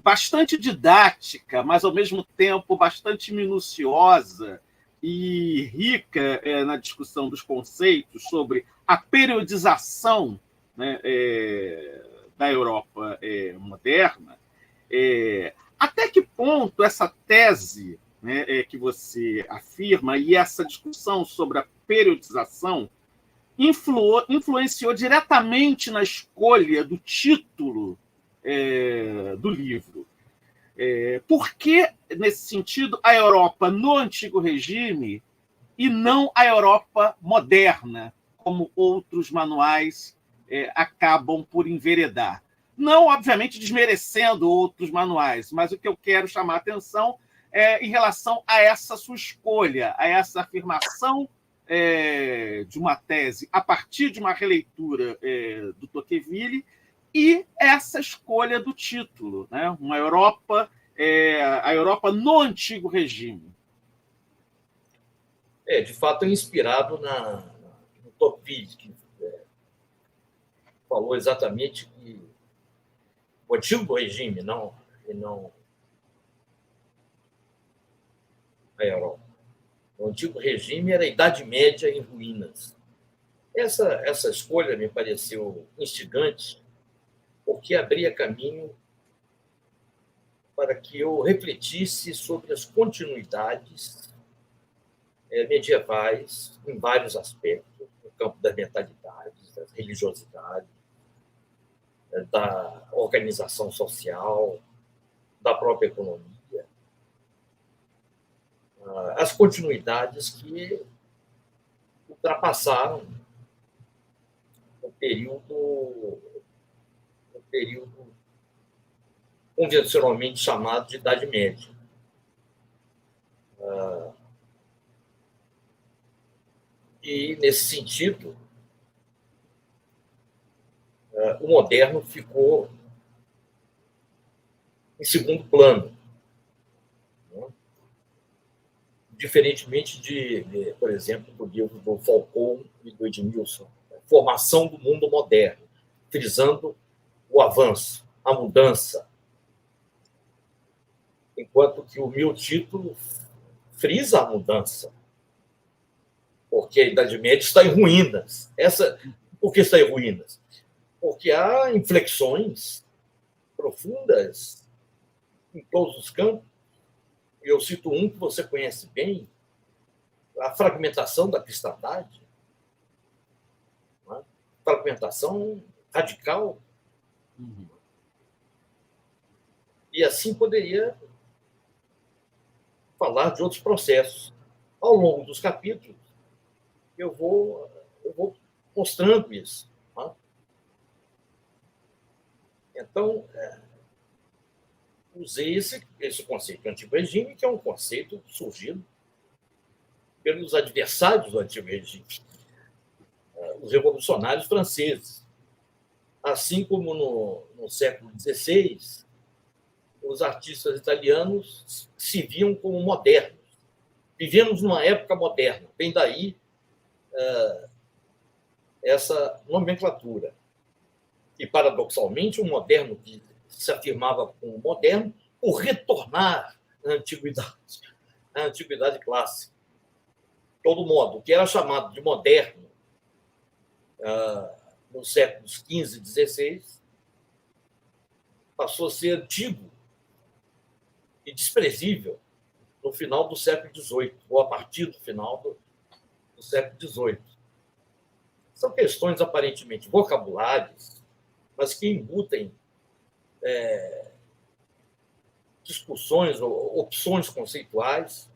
bastante didática, mas, ao mesmo tempo, bastante minuciosa e rica na discussão dos conceitos sobre a periodização, né, da Europa moderna, até que ponto essa tese, né, que você afirma e essa discussão sobre a periodização influenciou diretamente na escolha do título do livro? Por que, nesse sentido, a Europa no antigo regime e não a Europa moderna, como outros manuais acabam por enveredar? Não, obviamente, desmerecendo outros manuais, mas o que eu quero chamar a atenção é em relação a essa sua escolha, a essa afirmação de uma tese a partir de uma releitura do Tocqueville e essa escolha do título, né? Uma Europa, a Europa no antigo regime. De fato, é inspirado no Tocqueville, que falou exatamente que o antigo regime, não a Europa. O antigo regime era a Idade Média em ruínas. Essa escolha me pareceu instigante, porque abria caminho para que eu refletisse sobre as continuidades medievais em vários aspectos, no campo das mentalidades, das religiosidades, da organização social, da própria economia. As continuidades que ultrapassaram o período convencionalmente chamado de Idade Média. E, nesse sentido, o moderno ficou em segundo plano, né? Diferentemente por exemplo, do livro do Foucault e do Edmilson, Formação do Mundo Moderno, frisando o avanço, a mudança, enquanto que o meu título frisa a mudança, porque a Idade Média está em ruínas. Por que está em ruínas? Porque há inflexões profundas em todos os campos. Eu cito um que você conhece bem, a fragmentação da cristandade, né? Fragmentação radical. Uhum. E assim poderia falar de outros processos. Ao longo dos capítulos, eu vou mostrando isso. Né? Então, usei esse conceito do antigo regime, que é um conceito surgido pelos adversários do antigo regime, os revolucionários franceses. Assim como no século XVI, os artistas italianos se viam como modernos. Vivemos numa época moderna, vem daí essa nomenclatura. E, paradoxalmente, o moderno que se afirmava como moderno por retornar à antiguidade clássica. De todo modo, o que era chamado de moderno nos séculos XV e XVI passou a ser antigo e desprezível no final do século XVIII, ou a partir do final do século XVIII. São questões aparentemente vocabulares, mas que embutem discussões ou opções conceituais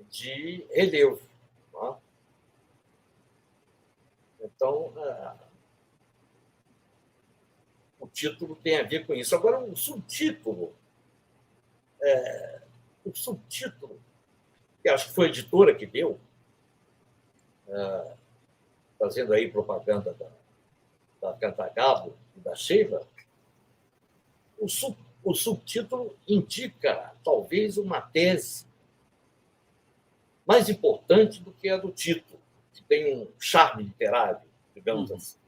de relevo. Tá? Então, o título tem a ver com isso. Agora, o subtítulo, que acho que foi a editora que deu, fazendo aí propaganda da Cantagalo e da Sheila, o subtítulo indica, talvez, uma tese mais importante do que a do título, que tem um charme literário, digamos assim.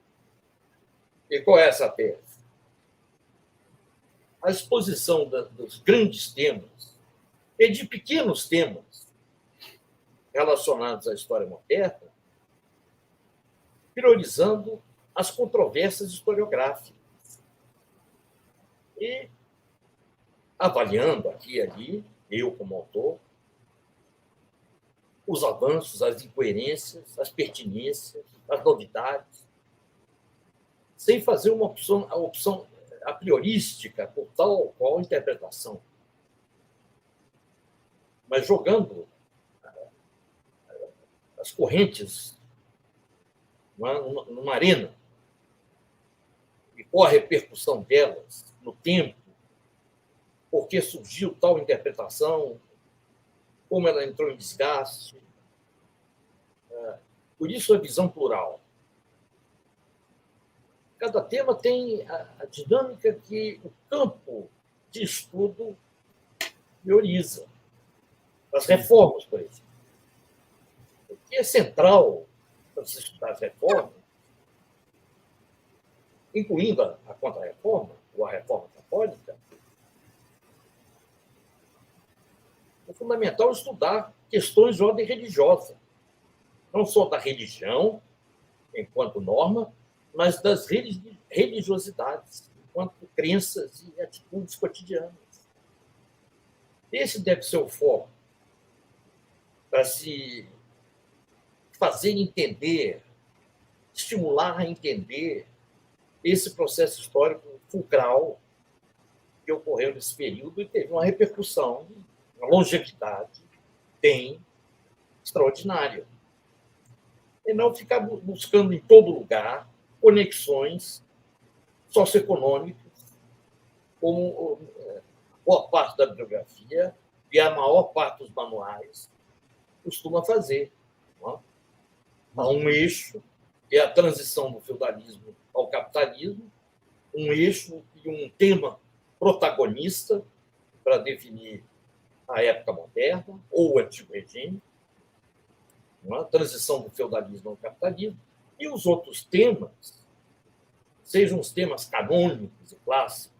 E qual é essa tese? A exposição dos grandes temas e de pequenos temas relacionados à história moderna, priorizando as controvérsias historiográficas e avaliando aqui e ali, eu como autor, os avanços, as incoerências, as pertinências, as novidades, sem fazer a opção a priorística por tal ou qual interpretação, mas jogando as correntes numa arena e qual a repercussão delas no tempo, por que surgiu tal interpretação, como ela entrou em desgaste. Por isso a visão plural. Cada tema tem a dinâmica que o campo de estudo prioriza. As reformas, por exemplo. O que é central para se estudar as reformas, incluindo a Contra-Reforma, ou a Reforma Católica, é fundamental estudar questões de ordem religiosa, não só da religião, enquanto norma, mas das religiosidades, enquanto crenças e atitudes cotidianas. Esse deve ser o foco para se fazer entender, estimular a entender esse processo histórico fulcral que ocorreu nesse período e teve uma repercussão, uma longevidade bem extraordinária. E não ficar buscando em todo lugar conexões socioeconômicas, como boa parte da bibliografia e a maior parte dos manuais costuma fazer. Não é? Há um eixo, que é a transição do feudalismo ao capitalismo, um eixo e um tema protagonista para definir a época moderna ou o antigo regime, a transição do feudalismo ao capitalismo, e os outros temas, sejam os temas canônicos e clássicos,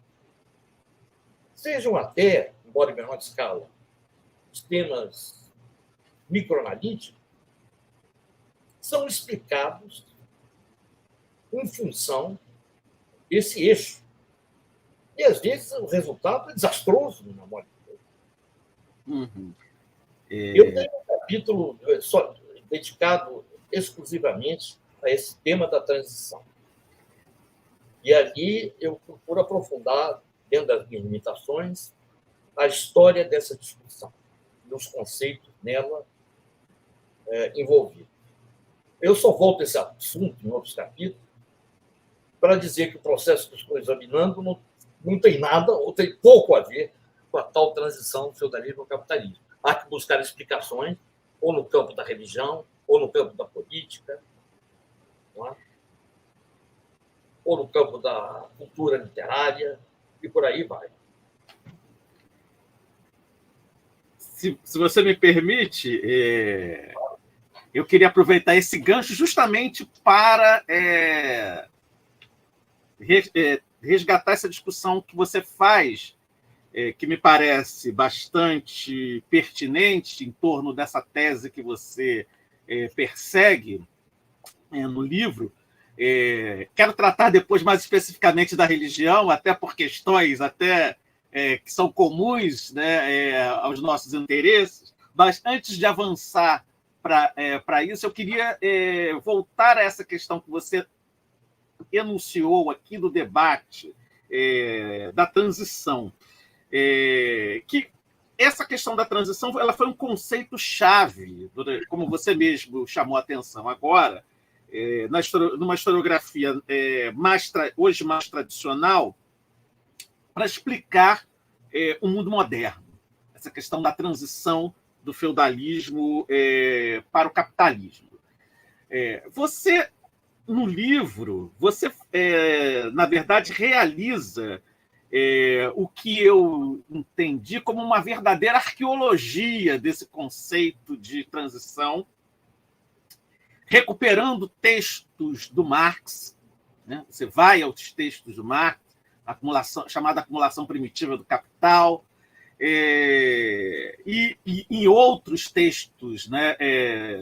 sejam até, embora em menor escala, os temas microanalíticos, são explicados em função desse eixo. E, às vezes, o resultado é desastroso na memória de Deus. Uhum. Eu tenho um capítulo só dedicado exclusivamente a esse tema da transição. E ali eu procuro aprofundar, dentro das minhas limitações, a história dessa discussão e os conceitos nela envolvidos. Eu só volto a esse assunto em outros capítulos para dizer que o processo que estou examinando não tem nada ou tem pouco a ver com a tal transição do feudalismo ao capitalismo. Há que buscar explicações ou no campo da religião, ou no campo da política, não é? Ou no campo da cultura literária, e por aí vai. Se você me permite, eu queria aproveitar esse gancho justamente para resgatar essa discussão que você faz, que me parece bastante pertinente em torno dessa tese que você persegue no livro. Quero tratar depois mais especificamente da religião, até por questões que são comuns, né, aos nossos interesses, mas antes de avançar para isso, eu queria voltar a essa questão que você enunciou aqui do debate da transição. que essa questão da transição ela foi um conceito-chave, como você mesmo chamou a atenção agora, numa historiografia hoje mais tradicional, para explicar o mundo moderno, essa questão da transição do feudalismo para o capitalismo. Você, no livro, na verdade, realiza o que eu entendi como uma verdadeira arqueologia desse conceito de transição, recuperando textos do Marx, né? Você vai aos textos do Marx, chamada acumulação primitiva do capital, e em outros textos, né,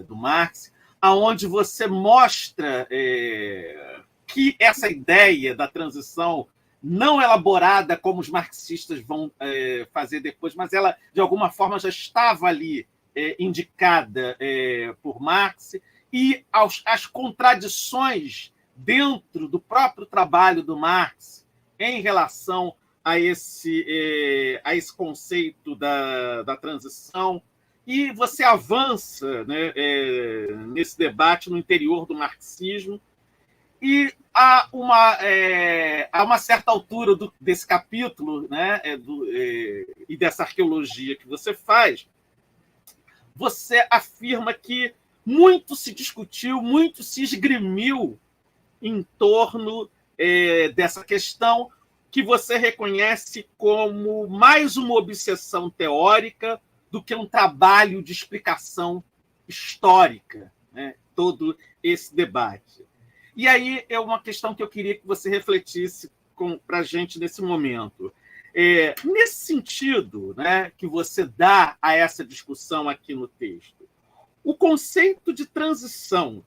do Marx, aonde você mostra que essa ideia da transição não elaborada como os marxistas vão fazer depois, mas ela, de alguma forma, já estava ali indicada por Marx, e as contradições dentro do próprio trabalho do Marx em relação a esse conceito da transição, e você avança, né, nesse debate no interior do marxismo, e a uma certa altura desse capítulo, né, e dessa arqueologia que você faz, você afirma que muito se discutiu, muito se esgrimiu em torno dessa questão, que você reconhece como mais uma obsessão teórica do que um trabalho de explicação histórica, né? Todo esse debate. E aí é uma questão que eu queria que você refletisse para a gente nesse momento. Nesse sentido, né, que você dá a essa discussão aqui no texto, o conceito de transição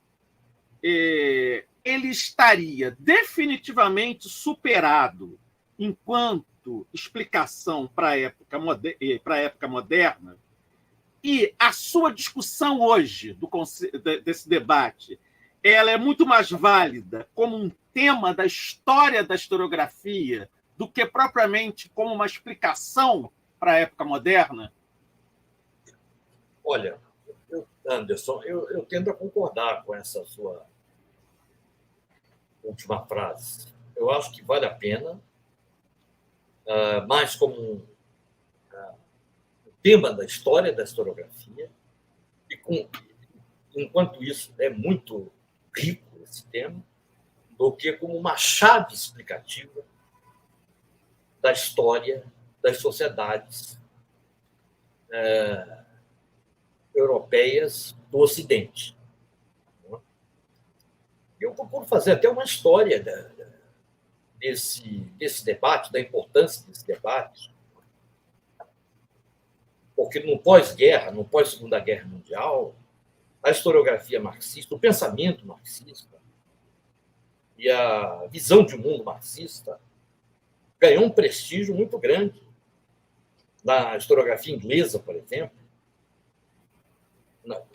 ele estaria definitivamente superado enquanto explicação para a época moderna, e a sua discussão hoje desse debate ela é muito mais válida como um tema da história da historiografia do que propriamente como uma explicação para a época moderna? Olha, Anderson, eu tendo a concordar com essa sua última frase. Eu acho que vale a pena, mais como um tema da história da historiografia, e enquanto isso é muito rico esse tema, do que como uma chave explicativa da história das sociedades europeias do Ocidente. Eu procuro fazer até uma história desse debate, da importância desse debate, porque no pós-guerra, no pós-Segunda Guerra Mundial, a historiografia marxista, o pensamento marxista e a visão de mundo marxista ganhou um prestígio muito grande. Na historiografia inglesa, por exemplo,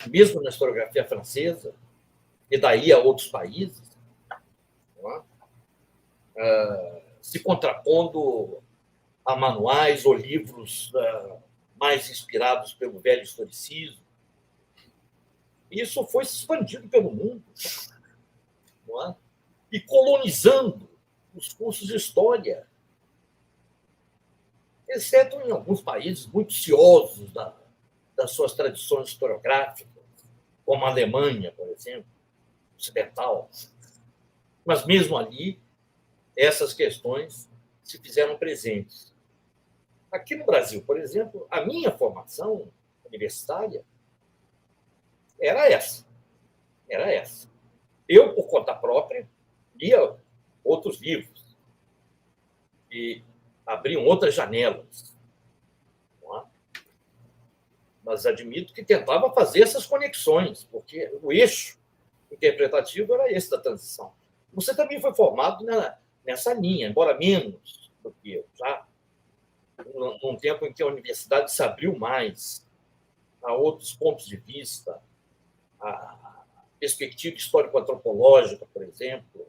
mesmo na historiografia francesa, e daí a outros países, se contrapondo a manuais ou livros mais inspirados pelo velho historicismo. Isso foi se expandindo pelo mundo, e colonizando os cursos de história, exceto em alguns países muito ciosos das suas tradições historiográficas, como a Alemanha, por exemplo, ocidental. Mas, mesmo ali, essas questões se fizeram presentes. Aqui no Brasil, por exemplo, a minha formação universitária era essa. Eu, por conta própria, lia outros livros e abriam outras janelas. Mas admito que tentava fazer essas conexões, porque o eixo interpretativo era esse da transição. Você também foi formado nessa linha, embora menos do que eu, já num tempo em que a universidade se abriu mais a outros pontos de vista, a perspectiva histórico-antropológica, por exemplo,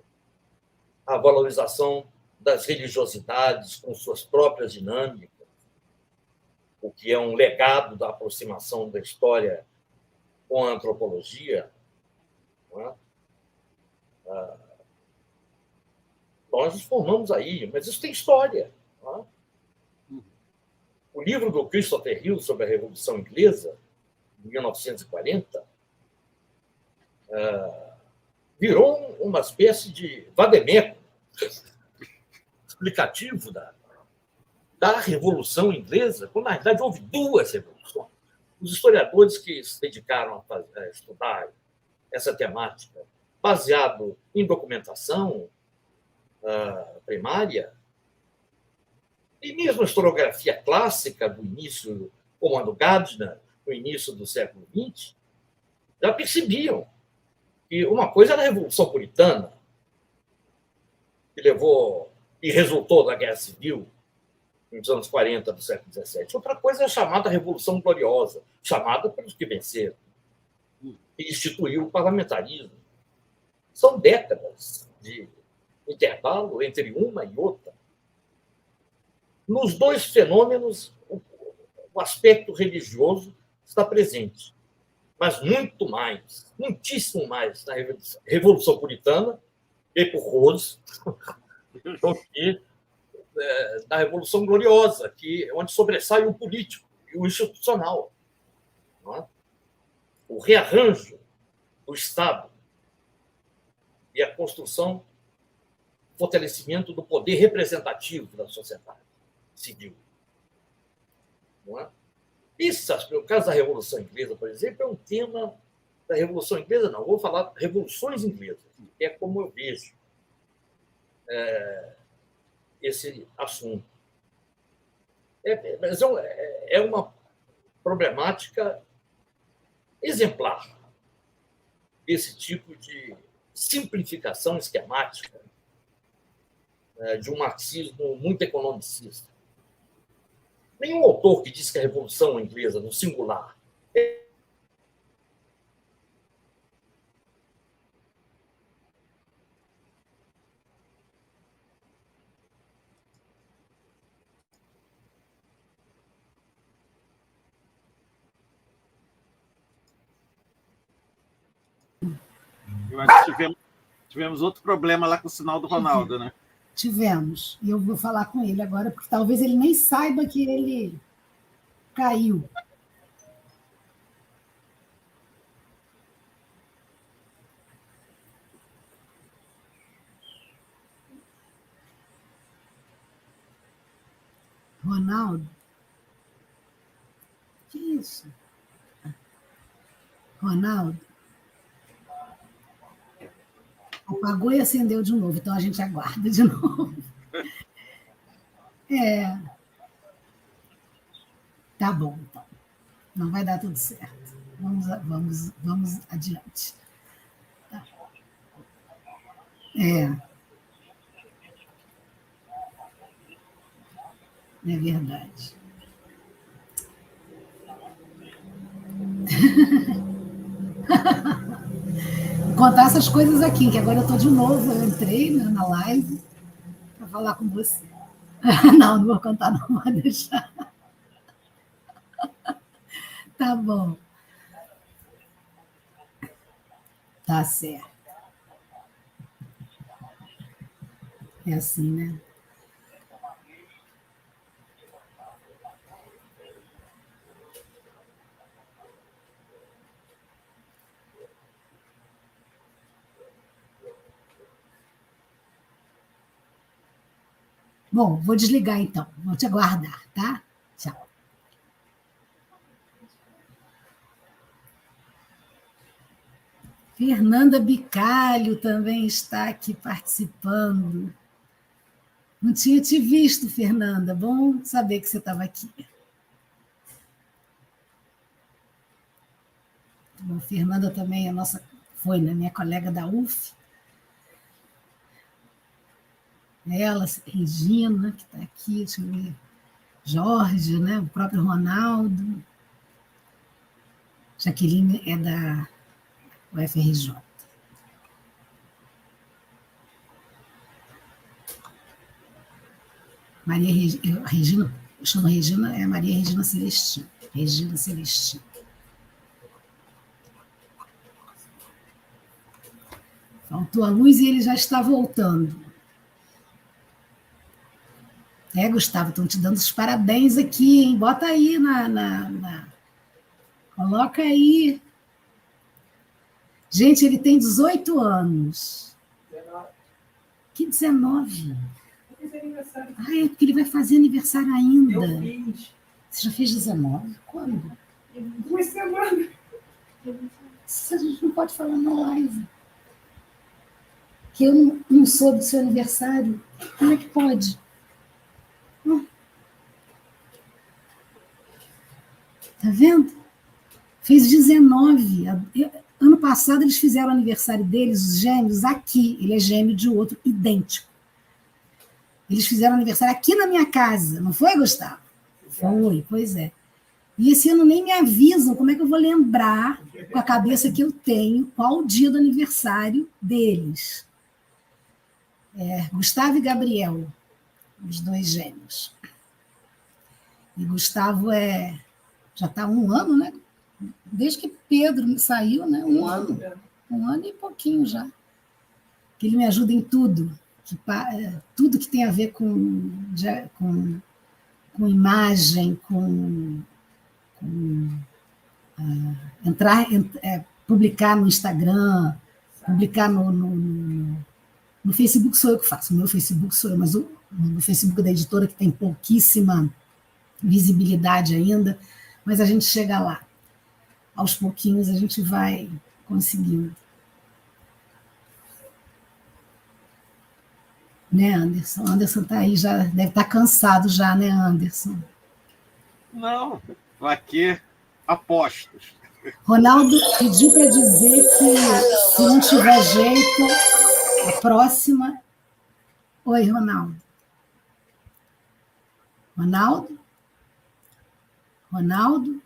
a valorização das religiosidades com suas próprias dinâmicas, o que é um legado da aproximação da história com a antropologia, não é? Nós nos formamos aí, mas isso tem história. Não é? O livro do Christopher Hill sobre a Revolução Inglesa, de 1940, virou uma espécie de vademécum explicativo da Revolução Inglesa, quando, na verdade, houve duas revoluções. Os historiadores que se dedicaram a estudar essa temática, baseado em documentação primária, e mesmo a historiografia clássica do início, como a do Gardner, no início do século XX, já percebiam que uma coisa era a Revolução Puritana, que levou e resultou da Guerra Civil nos anos 40 do século XVII. Outra coisa é a chamada Revolução Gloriosa, chamada pelos que venceram, e instituiu o parlamentarismo. São décadas de intervalo entre uma e outra. Nos dois fenômenos, o aspecto religioso está presente, mas muito mais, muitíssimo mais na Revolução Puritana e por Rose do que da Revolução Gloriosa, onde sobressai o político e o institucional. Não é? O rearranjo do Estado e a construção, o fortalecimento do poder representativo da sociedade civil. Não é? Isso, o caso da Revolução Inglesa, por exemplo, é um tema da Revolução Inglesa, não, vou falar revoluções inglesas, que é como eu vejo esse assunto. Mas é uma problemática exemplar desse tipo de simplificação esquemática de um marxismo muito economicista. Nenhum autor que diz que a Revolução Inglesa, no singular, Eu acho que tivemos outro problema lá com o sinal do Ronaldo, né? Tivemos. E eu vou falar com ele agora, porque talvez ele nem saiba que ele caiu. Ronaldo? Que isso? Ronaldo? Apagou e acendeu de novo, então a gente aguarda de novo. Tá bom, então. Não vai dar tudo certo. Vamos adiante. Tá. É verdade. Vou contar essas coisas aqui, que agora eu estou de novo, eu entrei na live para falar com você. Não vou contar, não, vou deixar. Tá bom. Tá certo. É assim, né? Bom, vou desligar então. Vou te aguardar, tá? Tchau. Fernanda Bicalho também está aqui participando. Não tinha te visto, Fernanda. Bom saber que você estava aqui. Bom, Fernanda também é foi, né, minha colega da UF. Ela, Regina, que está aqui, deixa eu ver. Jorge, né, o próprio Ronaldo. Jaqueline é da UFRJ. Maria Regina, Chama Regina, é Maria Regina Celestina. Regina Celestina. Faltou a luz e ele já está voltando. Gustavo, estão te dando os parabéns aqui, hein? Bota aí Coloca aí. Gente, ele tem 18 anos. 19. Que 19? Eu fiz aniversário. Ah, é porque ele vai fazer aniversário ainda. Eu fiz. Você já fez 19? Quando? 2 semanas. Isso a gente não pode falar na live. Que eu não soube do seu aniversário. Como é que pode? Tá vendo? Fez 19. Ano passado eles fizeram o aniversário deles, os gêmeos, aqui. Ele é gêmeo de outro, idêntico. Eles fizeram aniversário aqui na minha casa. Não foi, Gustavo? Foi, pois é. E esse ano nem me avisam como é que eu vou lembrar, com a cabeça que eu tenho, qual o dia do aniversário deles. Gustavo e Gabriel, os 2 gêmeos. E Gustavo já está 1 ano, né? Desde que Pedro saiu, né? 1 ano. 1 ano e pouquinho já. Que ele me ajuda em tudo. Tudo que tem a ver com imagem, publicar no Instagram, publicar no Facebook sou eu que faço. O meu Facebook sou eu, mas o Facebook da editora, que tem pouquíssima visibilidade ainda, mas a gente chega lá. Aos pouquinhos a gente vai conseguindo. Né, Anderson? Anderson está aí, já deve estar cansado já, né, Anderson? Não, aqui, apostos. Ronaldo pediu para dizer que, se não tiver jeito, a próxima... Oi, Ronaldo. Ronaldo? Ronaldo?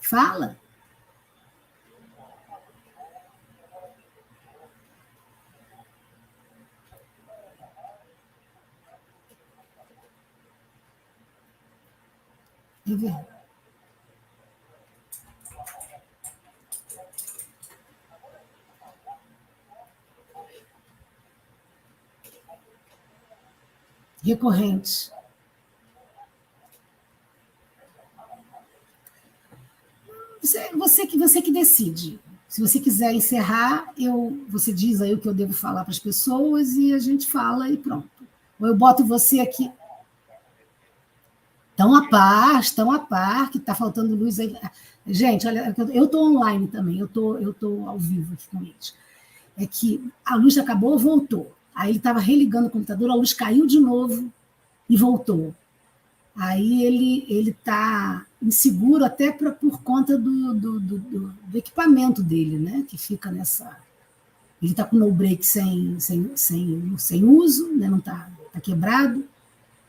Fala. É verdade. Recorrente. Você que decide. Se você quiser encerrar, você diz aí o que eu devo falar para as pessoas e a gente fala e pronto. Ou eu boto você aqui. Estão a par, que está faltando luz aí. Gente, olha, eu estou online também, eu tô ao vivo aqui com eles. É que a luz acabou, voltou. Aí ele estava religando o computador, a luz caiu de novo e voltou. Aí ele está inseguro até por conta do equipamento dele, né? Que fica nessa... Ele está com o no-break sem uso, né? Não está quebrado.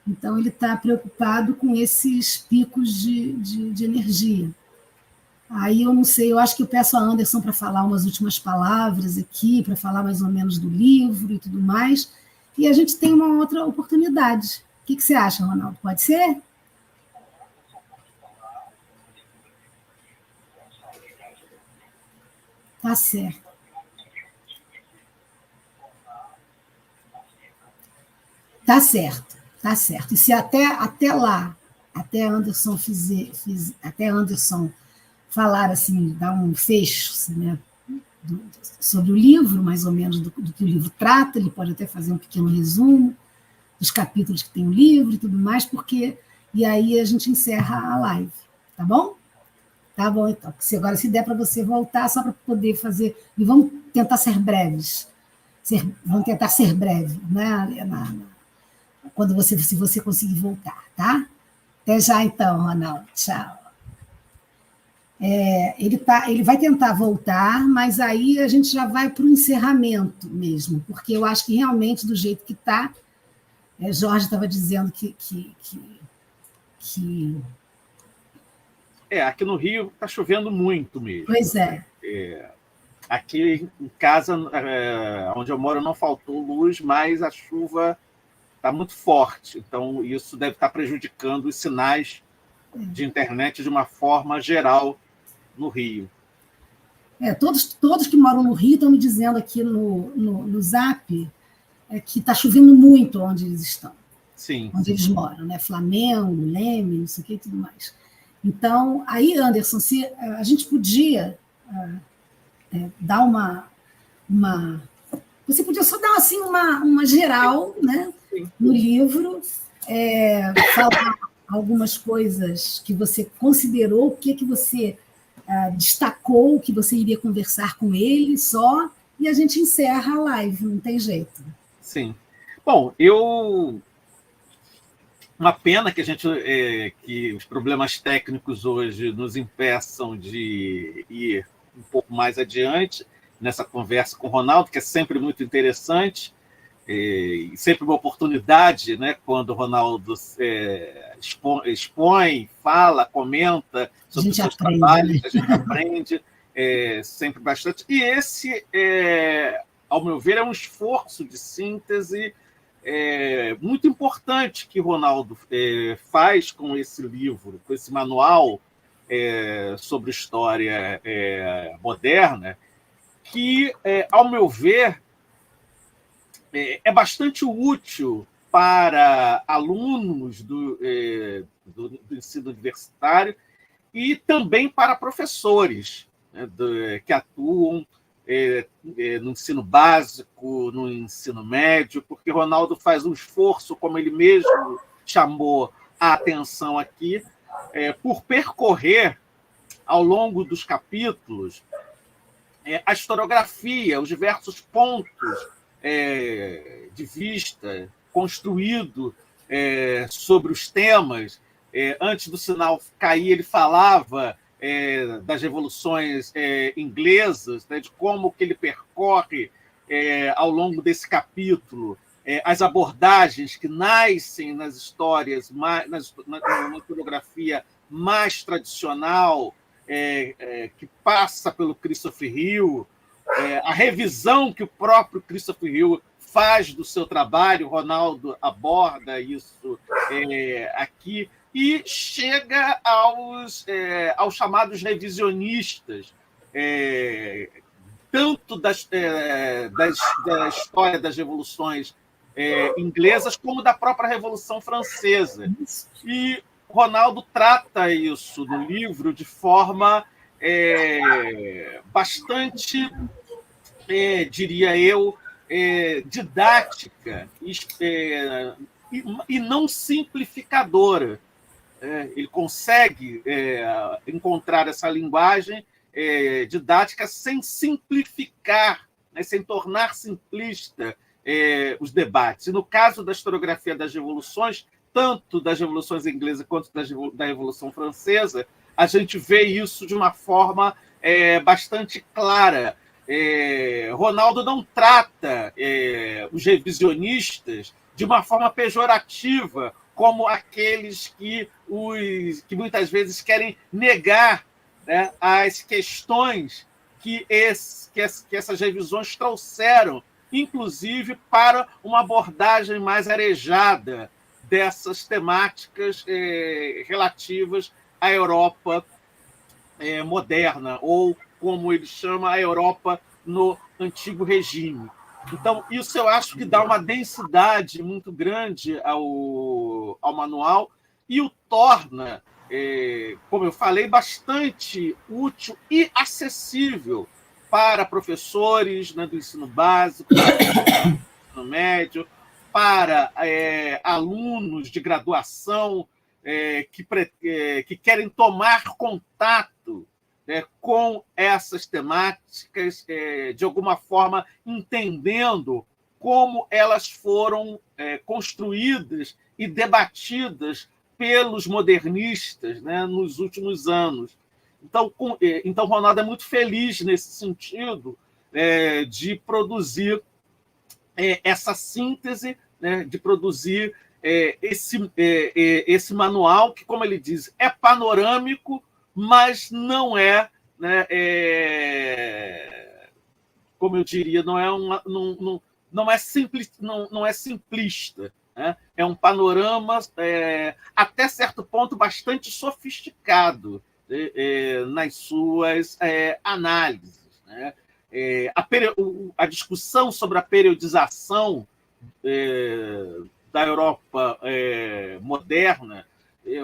Então, ele está preocupado com esses picos de energia. Aí eu não sei, eu acho que eu peço a Anderson para falar umas últimas palavras aqui, para falar mais ou menos do livro e tudo mais, e a gente tem uma outra oportunidade. O que você acha, Ronaldo? Pode ser? Tá certo. Tá certo, tá certo. E se até lá, até Anderson falar assim, dar um fecho, assim, né, sobre o livro, mais ou menos do que o livro trata, ele pode até fazer um pequeno resumo dos capítulos que tem o livro e tudo mais, e aí a gente encerra a live, tá bom? Tá bom, então. Agora, se der para você voltar, só para poder fazer, e vamos tentar ser breves, vamos tentar ser breve, né? Se você conseguir voltar, tá? Até já, então, Ronaldo. Tchau. Ele vai tentar voltar, mas aí a gente já vai para o encerramento mesmo, porque eu acho que realmente, do jeito que está, Jorge estava dizendo que aqui no Rio está chovendo muito mesmo. Pois é. Aqui em casa, onde eu moro, não faltou luz, mas a chuva está muito forte. Então, isso deve estar prejudicando os sinais de internet de uma forma geral no Rio. Todos que moram no Rio estão me dizendo aqui no Zap que está chovendo muito onde eles estão. Sim. Onde eles moram, né? Flamengo, Leme, não sei o que e tudo mais. Então, aí, Anderson, se a gente podia dar uma... Você podia só dar assim, uma geral, né, no livro, falar algumas coisas que você considerou, o que você destacou, que você iria conversar com ele só, e a gente encerra a live, não tem jeito. Sim. Bom, uma pena que que os problemas técnicos hoje nos impeçam de ir um pouco mais adiante nessa conversa com o Ronaldo, que é sempre muito interessante, e sempre uma oportunidade, né, quando o Ronaldo expõe, fala, comenta sobre os seus trabalhos, a gente aprende sempre bastante. E esse, ao meu ver, é um esforço de síntese muito importante que Ronaldo faz com esse livro, com esse manual sobre história moderna, que, ao meu ver, é bastante útil para alunos do ensino universitário e também para professores, né, que atuam no ensino básico, no ensino médio, porque Ronaldo faz um esforço, como ele mesmo chamou a atenção aqui, por percorrer, ao longo dos capítulos, a historiografia, os diversos pontos de vista construído sobre os temas. Antes do sinal cair, ele falava das revoluções inglesas, né, de como que ele percorre ao longo desse capítulo as abordagens que nascem nas histórias, na historiografia mais tradicional, que passa pelo Christopher Hill, a revisão que o próprio Christopher Hill faz do seu trabalho, o Ronaldo aborda isso aqui, e chega aos chamados revisionistas, tanto da história das revoluções inglesas como da própria Revolução Francesa. E Ronaldo trata isso no livro de forma bastante, diria eu, didática e não simplificadora. Ele consegue encontrar essa linguagem didática sem simplificar, né, sem tornar simplista os debates. E no caso da historiografia das revoluções, tanto das revoluções inglesas quanto da Revolução Francesa, a gente vê isso de uma forma bastante clara. Ronaldo não trata os revisionistas de uma forma pejorativa, como aqueles que muitas vezes querem negar, né, as questões que essas revisões trouxeram, inclusive para uma abordagem mais arejada dessas temáticas relativas à Europa moderna, ou, como ele chama, a Europa no antigo regime. Então, isso eu acho que dá uma densidade muito grande ao manual e o torna, como eu falei, bastante útil e acessível para professores, né, do ensino básico, do ensino médio, para alunos de graduação que querem tomar contato com essas temáticas, de alguma forma entendendo como elas foram construídas e debatidas pelos modernistas, né, nos últimos anos. Então, Ronaldo é muito feliz nesse sentido, de produzir essa síntese, né, de produzir esse manual que, como ele diz, é panorâmico, mas não é, né, como eu diria, não é simplista. né? É um panorama, até certo ponto, bastante sofisticado nas suas análises, né? A discussão sobre a periodização da Europa moderna,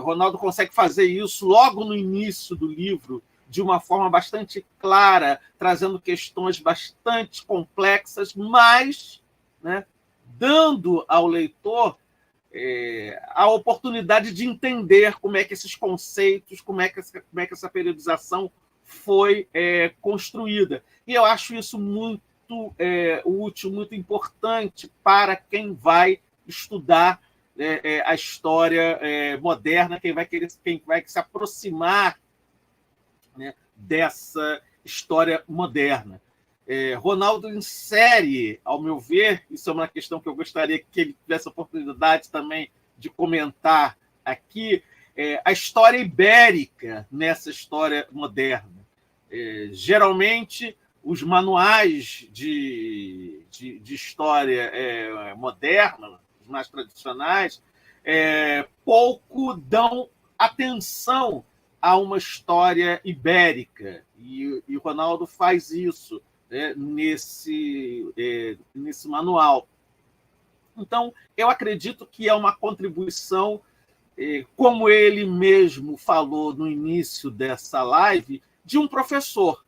Ronaldo consegue fazer isso logo no início do livro, de uma forma bastante clara, trazendo questões bastante complexas, mas, né, dando ao leitor a oportunidade de entender como é que esses conceitos, como é que essa periodização foi construída. E eu acho isso muito útil, muito importante para quem vai estudar a história moderna, quem vai se aproximar, né, dessa história moderna. Ronaldo insere, ao meu ver, isso é uma questão que eu gostaria que ele tivesse a oportunidade também de comentar aqui, a história ibérica nessa história moderna. Geralmente, os manuais de história moderna, os mais tradicionais, pouco dão atenção a uma história ibérica, e Ronaldo faz isso nesse manual. Então, eu acredito que é uma contribuição, como ele mesmo falou no início dessa live, de um professor,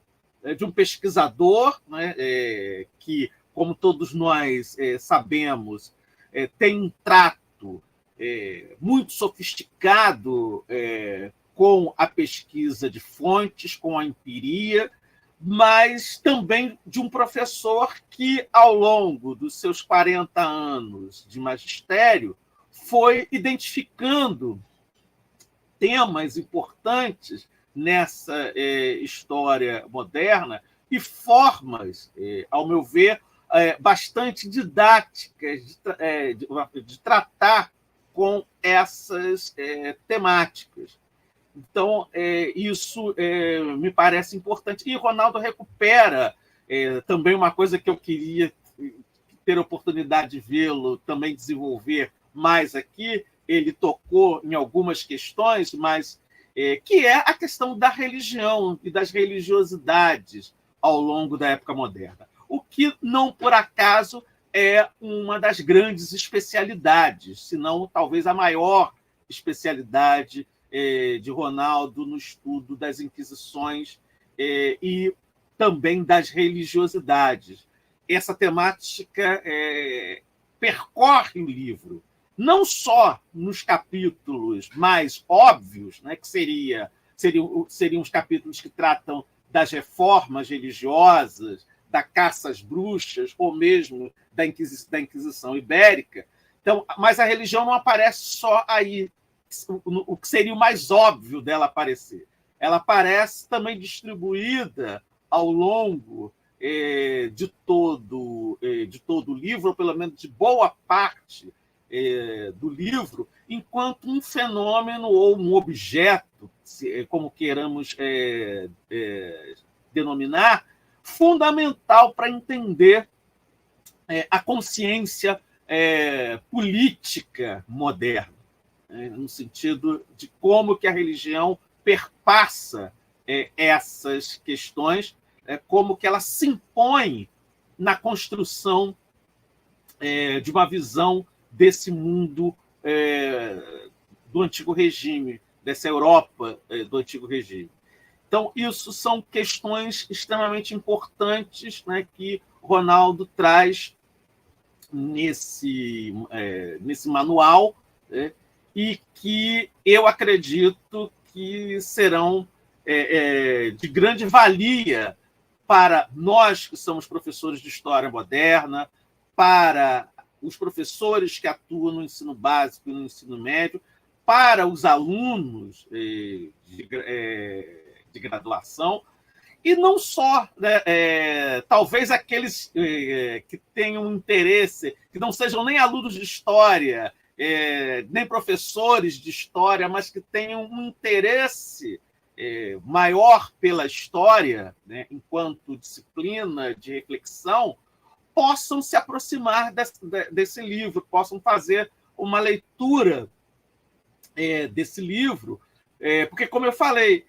de um pesquisador, né, que, como todos nós sabemos, tem um trato muito sofisticado com a pesquisa de fontes, com a empiria, mas também de um professor que, ao longo dos seus 40 anos de magistério, foi identificando temas importantes nessa história moderna e formas, ao meu ver, bastante didáticas de tratar com essas temáticas. Então, isso me parece importante. E Ronaldo recupera também uma coisa que eu queria ter a oportunidade de vê-lo também desenvolver mais aqui. Ele tocou em algumas questões, mas que é a questão da religião e das religiosidades ao longo da época moderna. O que, não por acaso, é uma das grandes especialidades, se não talvez a maior especialidade de Ronaldo no estudo das Inquisições e também das religiosidades. Essa temática percorre o livro, não só nos capítulos mais óbvios, né, que seriam os capítulos que tratam das reformas religiosas, da caça às bruxas, ou mesmo da Inquisição Ibérica. Então, mas a religião não aparece só aí, o que seria o mais óbvio dela aparecer. Ela aparece também distribuída ao longo de todo o livro, ou pelo menos de boa parte do livro, enquanto um fenômeno ou um objeto, como queiramos denominar, fundamental para entender a consciência política moderna, no sentido de como que a religião perpassa essas questões, como que ela se impõe na construção de uma visão desse mundo do Antigo Regime, dessa Europa do Antigo Regime. Então, isso são questões extremamente importantes, né, que Ronaldo traz nesse manual, né, e que eu acredito que serão de grande valia para nós que somos professores de História Moderna, para os professores que atuam no ensino básico e no ensino médio, para os alunos de graduação, e não só, né, talvez aqueles que tenham interesse, que não sejam nem alunos de História, nem professores de História, mas que tenham um interesse maior pela História, né, enquanto disciplina de reflexão, possam se aproximar desse livro, possam fazer uma leitura desse livro, porque, como eu falei,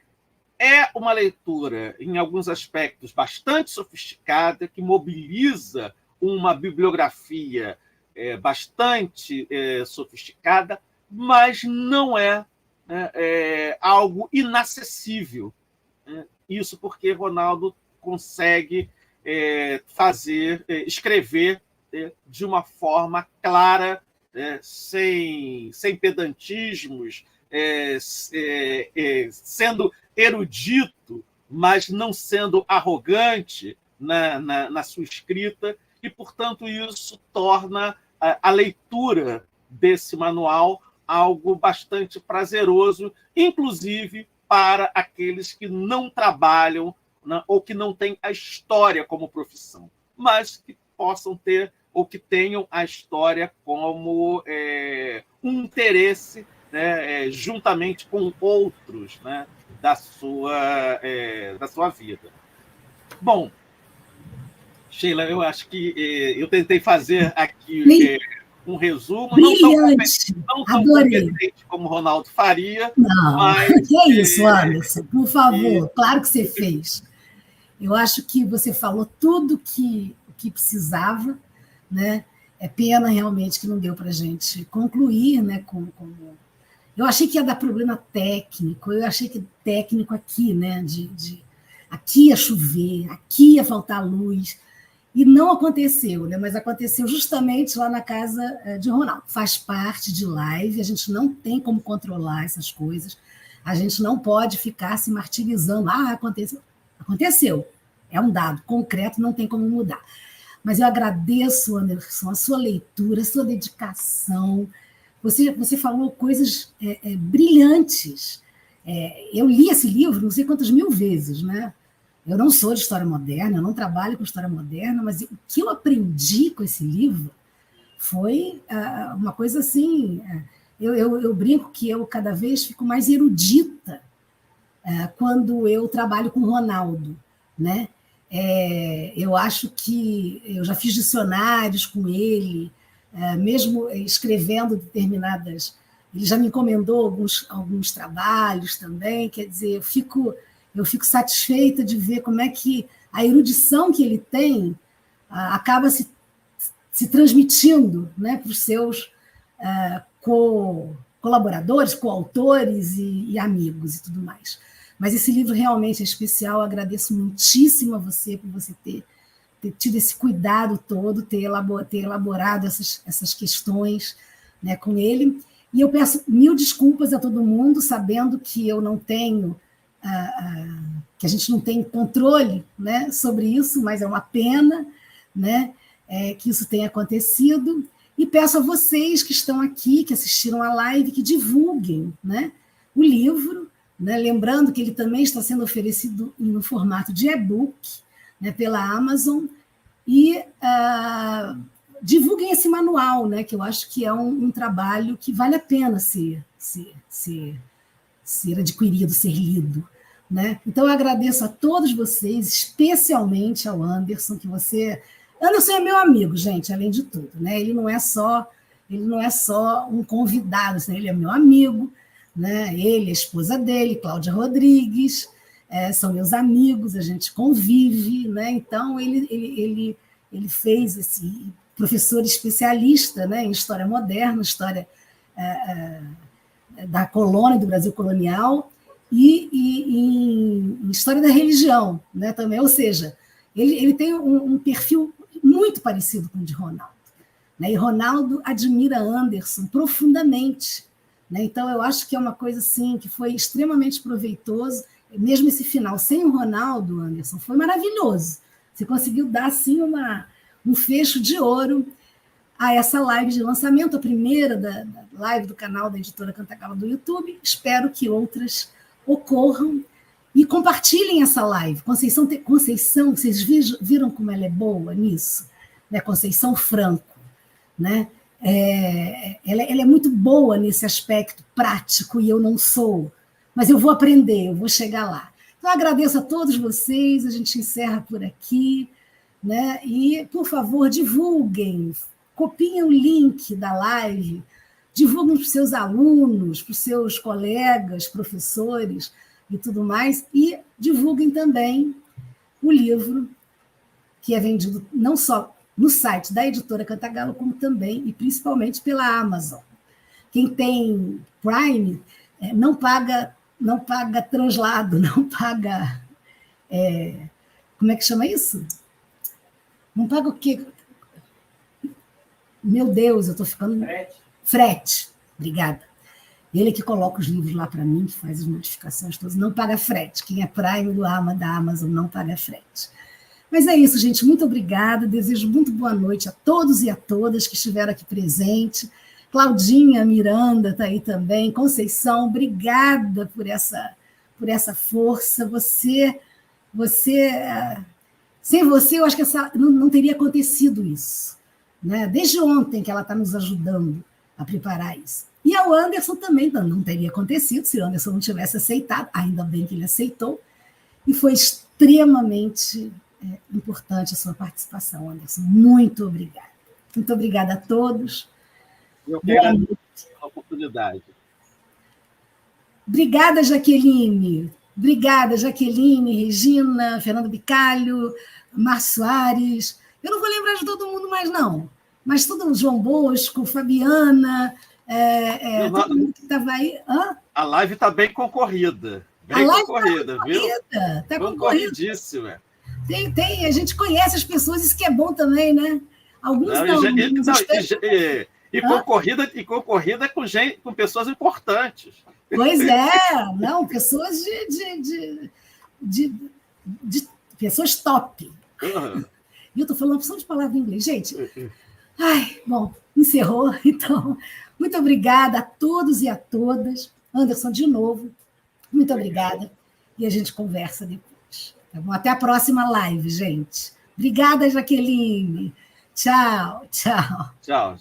é uma leitura, em alguns aspectos, bastante sofisticada, que mobiliza uma bibliografia bastante sofisticada, mas não é algo inacessível. Isso porque Ronaldo consegue escrever de uma forma clara, sem pedantismos, sendo erudito, mas não sendo arrogante na sua escrita, e, portanto, isso torna a leitura desse manual algo bastante prazeroso, inclusive para aqueles que não trabalham, né, ou que não têm a história como profissão, mas que possam ter ou que tenham a história como um interesse, né, juntamente com outros, né, da sua vida. Bom, Sheila, eu acho que eu tentei fazer aqui um resumo, brilhante, não tão competente como Ronaldo faria. Não, mas, que é isso, Anderson, por favor, claro que você fez. Eu acho que você falou tudo o que precisava, né? É pena realmente que não deu para a gente concluir, né? Eu achei que ia dar problema técnico, eu achei que técnico aqui, né? Aqui ia chover, aqui ia faltar luz, e não aconteceu, né? Mas aconteceu justamente lá na casa de Ronaldo. Faz parte de live, a gente não tem como controlar essas coisas, a gente não pode ficar se martirizando. Aconteceu. Aconteceu, é um dado concreto, não tem como mudar. Mas eu agradeço, Anderson, a sua leitura, a sua dedicação. Você falou coisas brilhantes. Eu li esse livro não sei quantas mil vezes, né? Eu não sou de história moderna, eu não trabalho com história moderna, mas o que eu aprendi com esse livro foi uma coisa assim... Eu brinco que eu cada vez fico mais erudita quando eu trabalho com Ronaldo, né? Eu acho que eu já fiz dicionários com ele, mesmo escrevendo determinadas... Ele já me encomendou alguns trabalhos também, quer dizer, eu fico satisfeita de ver como é que a erudição que ele tem acaba se transmitindo, né, para os seus colaboradores, coautores e amigos e tudo mais. Mas esse livro realmente é especial, eu agradeço muitíssimo a você por você ter tido esse cuidado todo, ter elaborado essas questões, né, com ele. E eu peço mil desculpas a todo mundo, sabendo que eu não tenho, que a gente não tem controle, né, sobre isso, mas é uma pena, né, que isso tenha acontecido. E peço a vocês que estão aqui, que assistiram a live, que divulguem, né, o livro, né, lembrando que ele também está sendo oferecido no formato de e-book, né, pela Amazon, e divulguem esse manual, né, que eu acho que é um trabalho que vale a pena ser adquirido, ser lido, né? Então, eu agradeço a todos vocês, especialmente ao Anderson, que você... Anderson é meu amigo, gente, além de tudo, né? Ele não é só um convidado, assim, ele é meu amigo, né? Ele, a esposa dele, Cláudia Rodrigues, são meus amigos, a gente convive, né? Então, ele fez esse professor especialista, né, em história moderna, história da colônia, do Brasil colonial, e em história da religião, né, também. Ou seja, ele tem um perfil muito parecido com o de Ronaldo, né, e Ronaldo admira Anderson profundamente, né, então eu acho que é uma coisa assim, que foi extremamente proveitoso, mesmo esse final sem o Ronaldo, Anderson, foi maravilhoso. Você conseguiu dar assim um fecho de ouro a essa live de lançamento, a primeira da live do canal da Editora Cantagalo do YouTube. Espero que outras ocorram e compartilhem essa live. Conceição, vocês viram como ela é boa nisso? Né? Conceição Franco, né? Ela é muito boa nesse aspecto prático e eu não sou, mas eu vou aprender, eu vou chegar lá. Então, agradeço a todos vocês, a gente encerra por aqui, né? E, por favor, divulguem, copiem o link da live Divulguem para os seus alunos, para os seus colegas, professores e tudo mais, e divulguem também o livro, que é vendido não só no site da Editora Cantagalo, como também e principalmente pela Amazon. Quem tem Prime não paga translado, não paga... como é que chama isso? Não paga o quê? Meu Deus, eu estou ficando... Frete. Obrigada. Ele que coloca os livros lá para mim, que faz as notificações todas, não paga frete. Quem é Prime da Amazon não paga frete. Mas é isso, gente. Muito obrigada. Desejo muito boa noite a todos e a todas que estiveram aqui presentes. Claudinha Miranda está aí também. Conceição, obrigada por essa força. Sem você, eu acho que não teria acontecido isso. Né? Desde ontem que ela está nos ajudando a preparar isso. E ao Anderson também não teria acontecido se o Anderson não tivesse aceitado. Ainda bem que ele aceitou. E foi extremamente importante a sua participação, Anderson. Muito obrigada. Muito obrigada a todos. Eu que agradeço a oportunidade. Obrigada, Jaqueline. Obrigada, Jaqueline, Regina, Fernando Bicalho, Márcio Soares. Eu não vou lembrar de todo mundo mais, não. Mas todo João Bosco, Fabiana, todo mundo que estava aí. A live está bem concorrida. Bem concorrida, viu? Está concorridíssima. Tem, a gente conhece as pessoas, isso que é bom também, né? Alguns concorrida com pessoas importantes. Pois é, não, pessoas de pessoas top. Uhum. E eu estou falando uma opção de palavra em inglês. Gente, bom, encerrou. Então, muito obrigada a todos e a todas. Anderson, de novo, muito obrigada. E a gente conversa depois. Tá bom? Até a próxima live, gente. Obrigada, Jaqueline. Tchau, tchau. Tchau.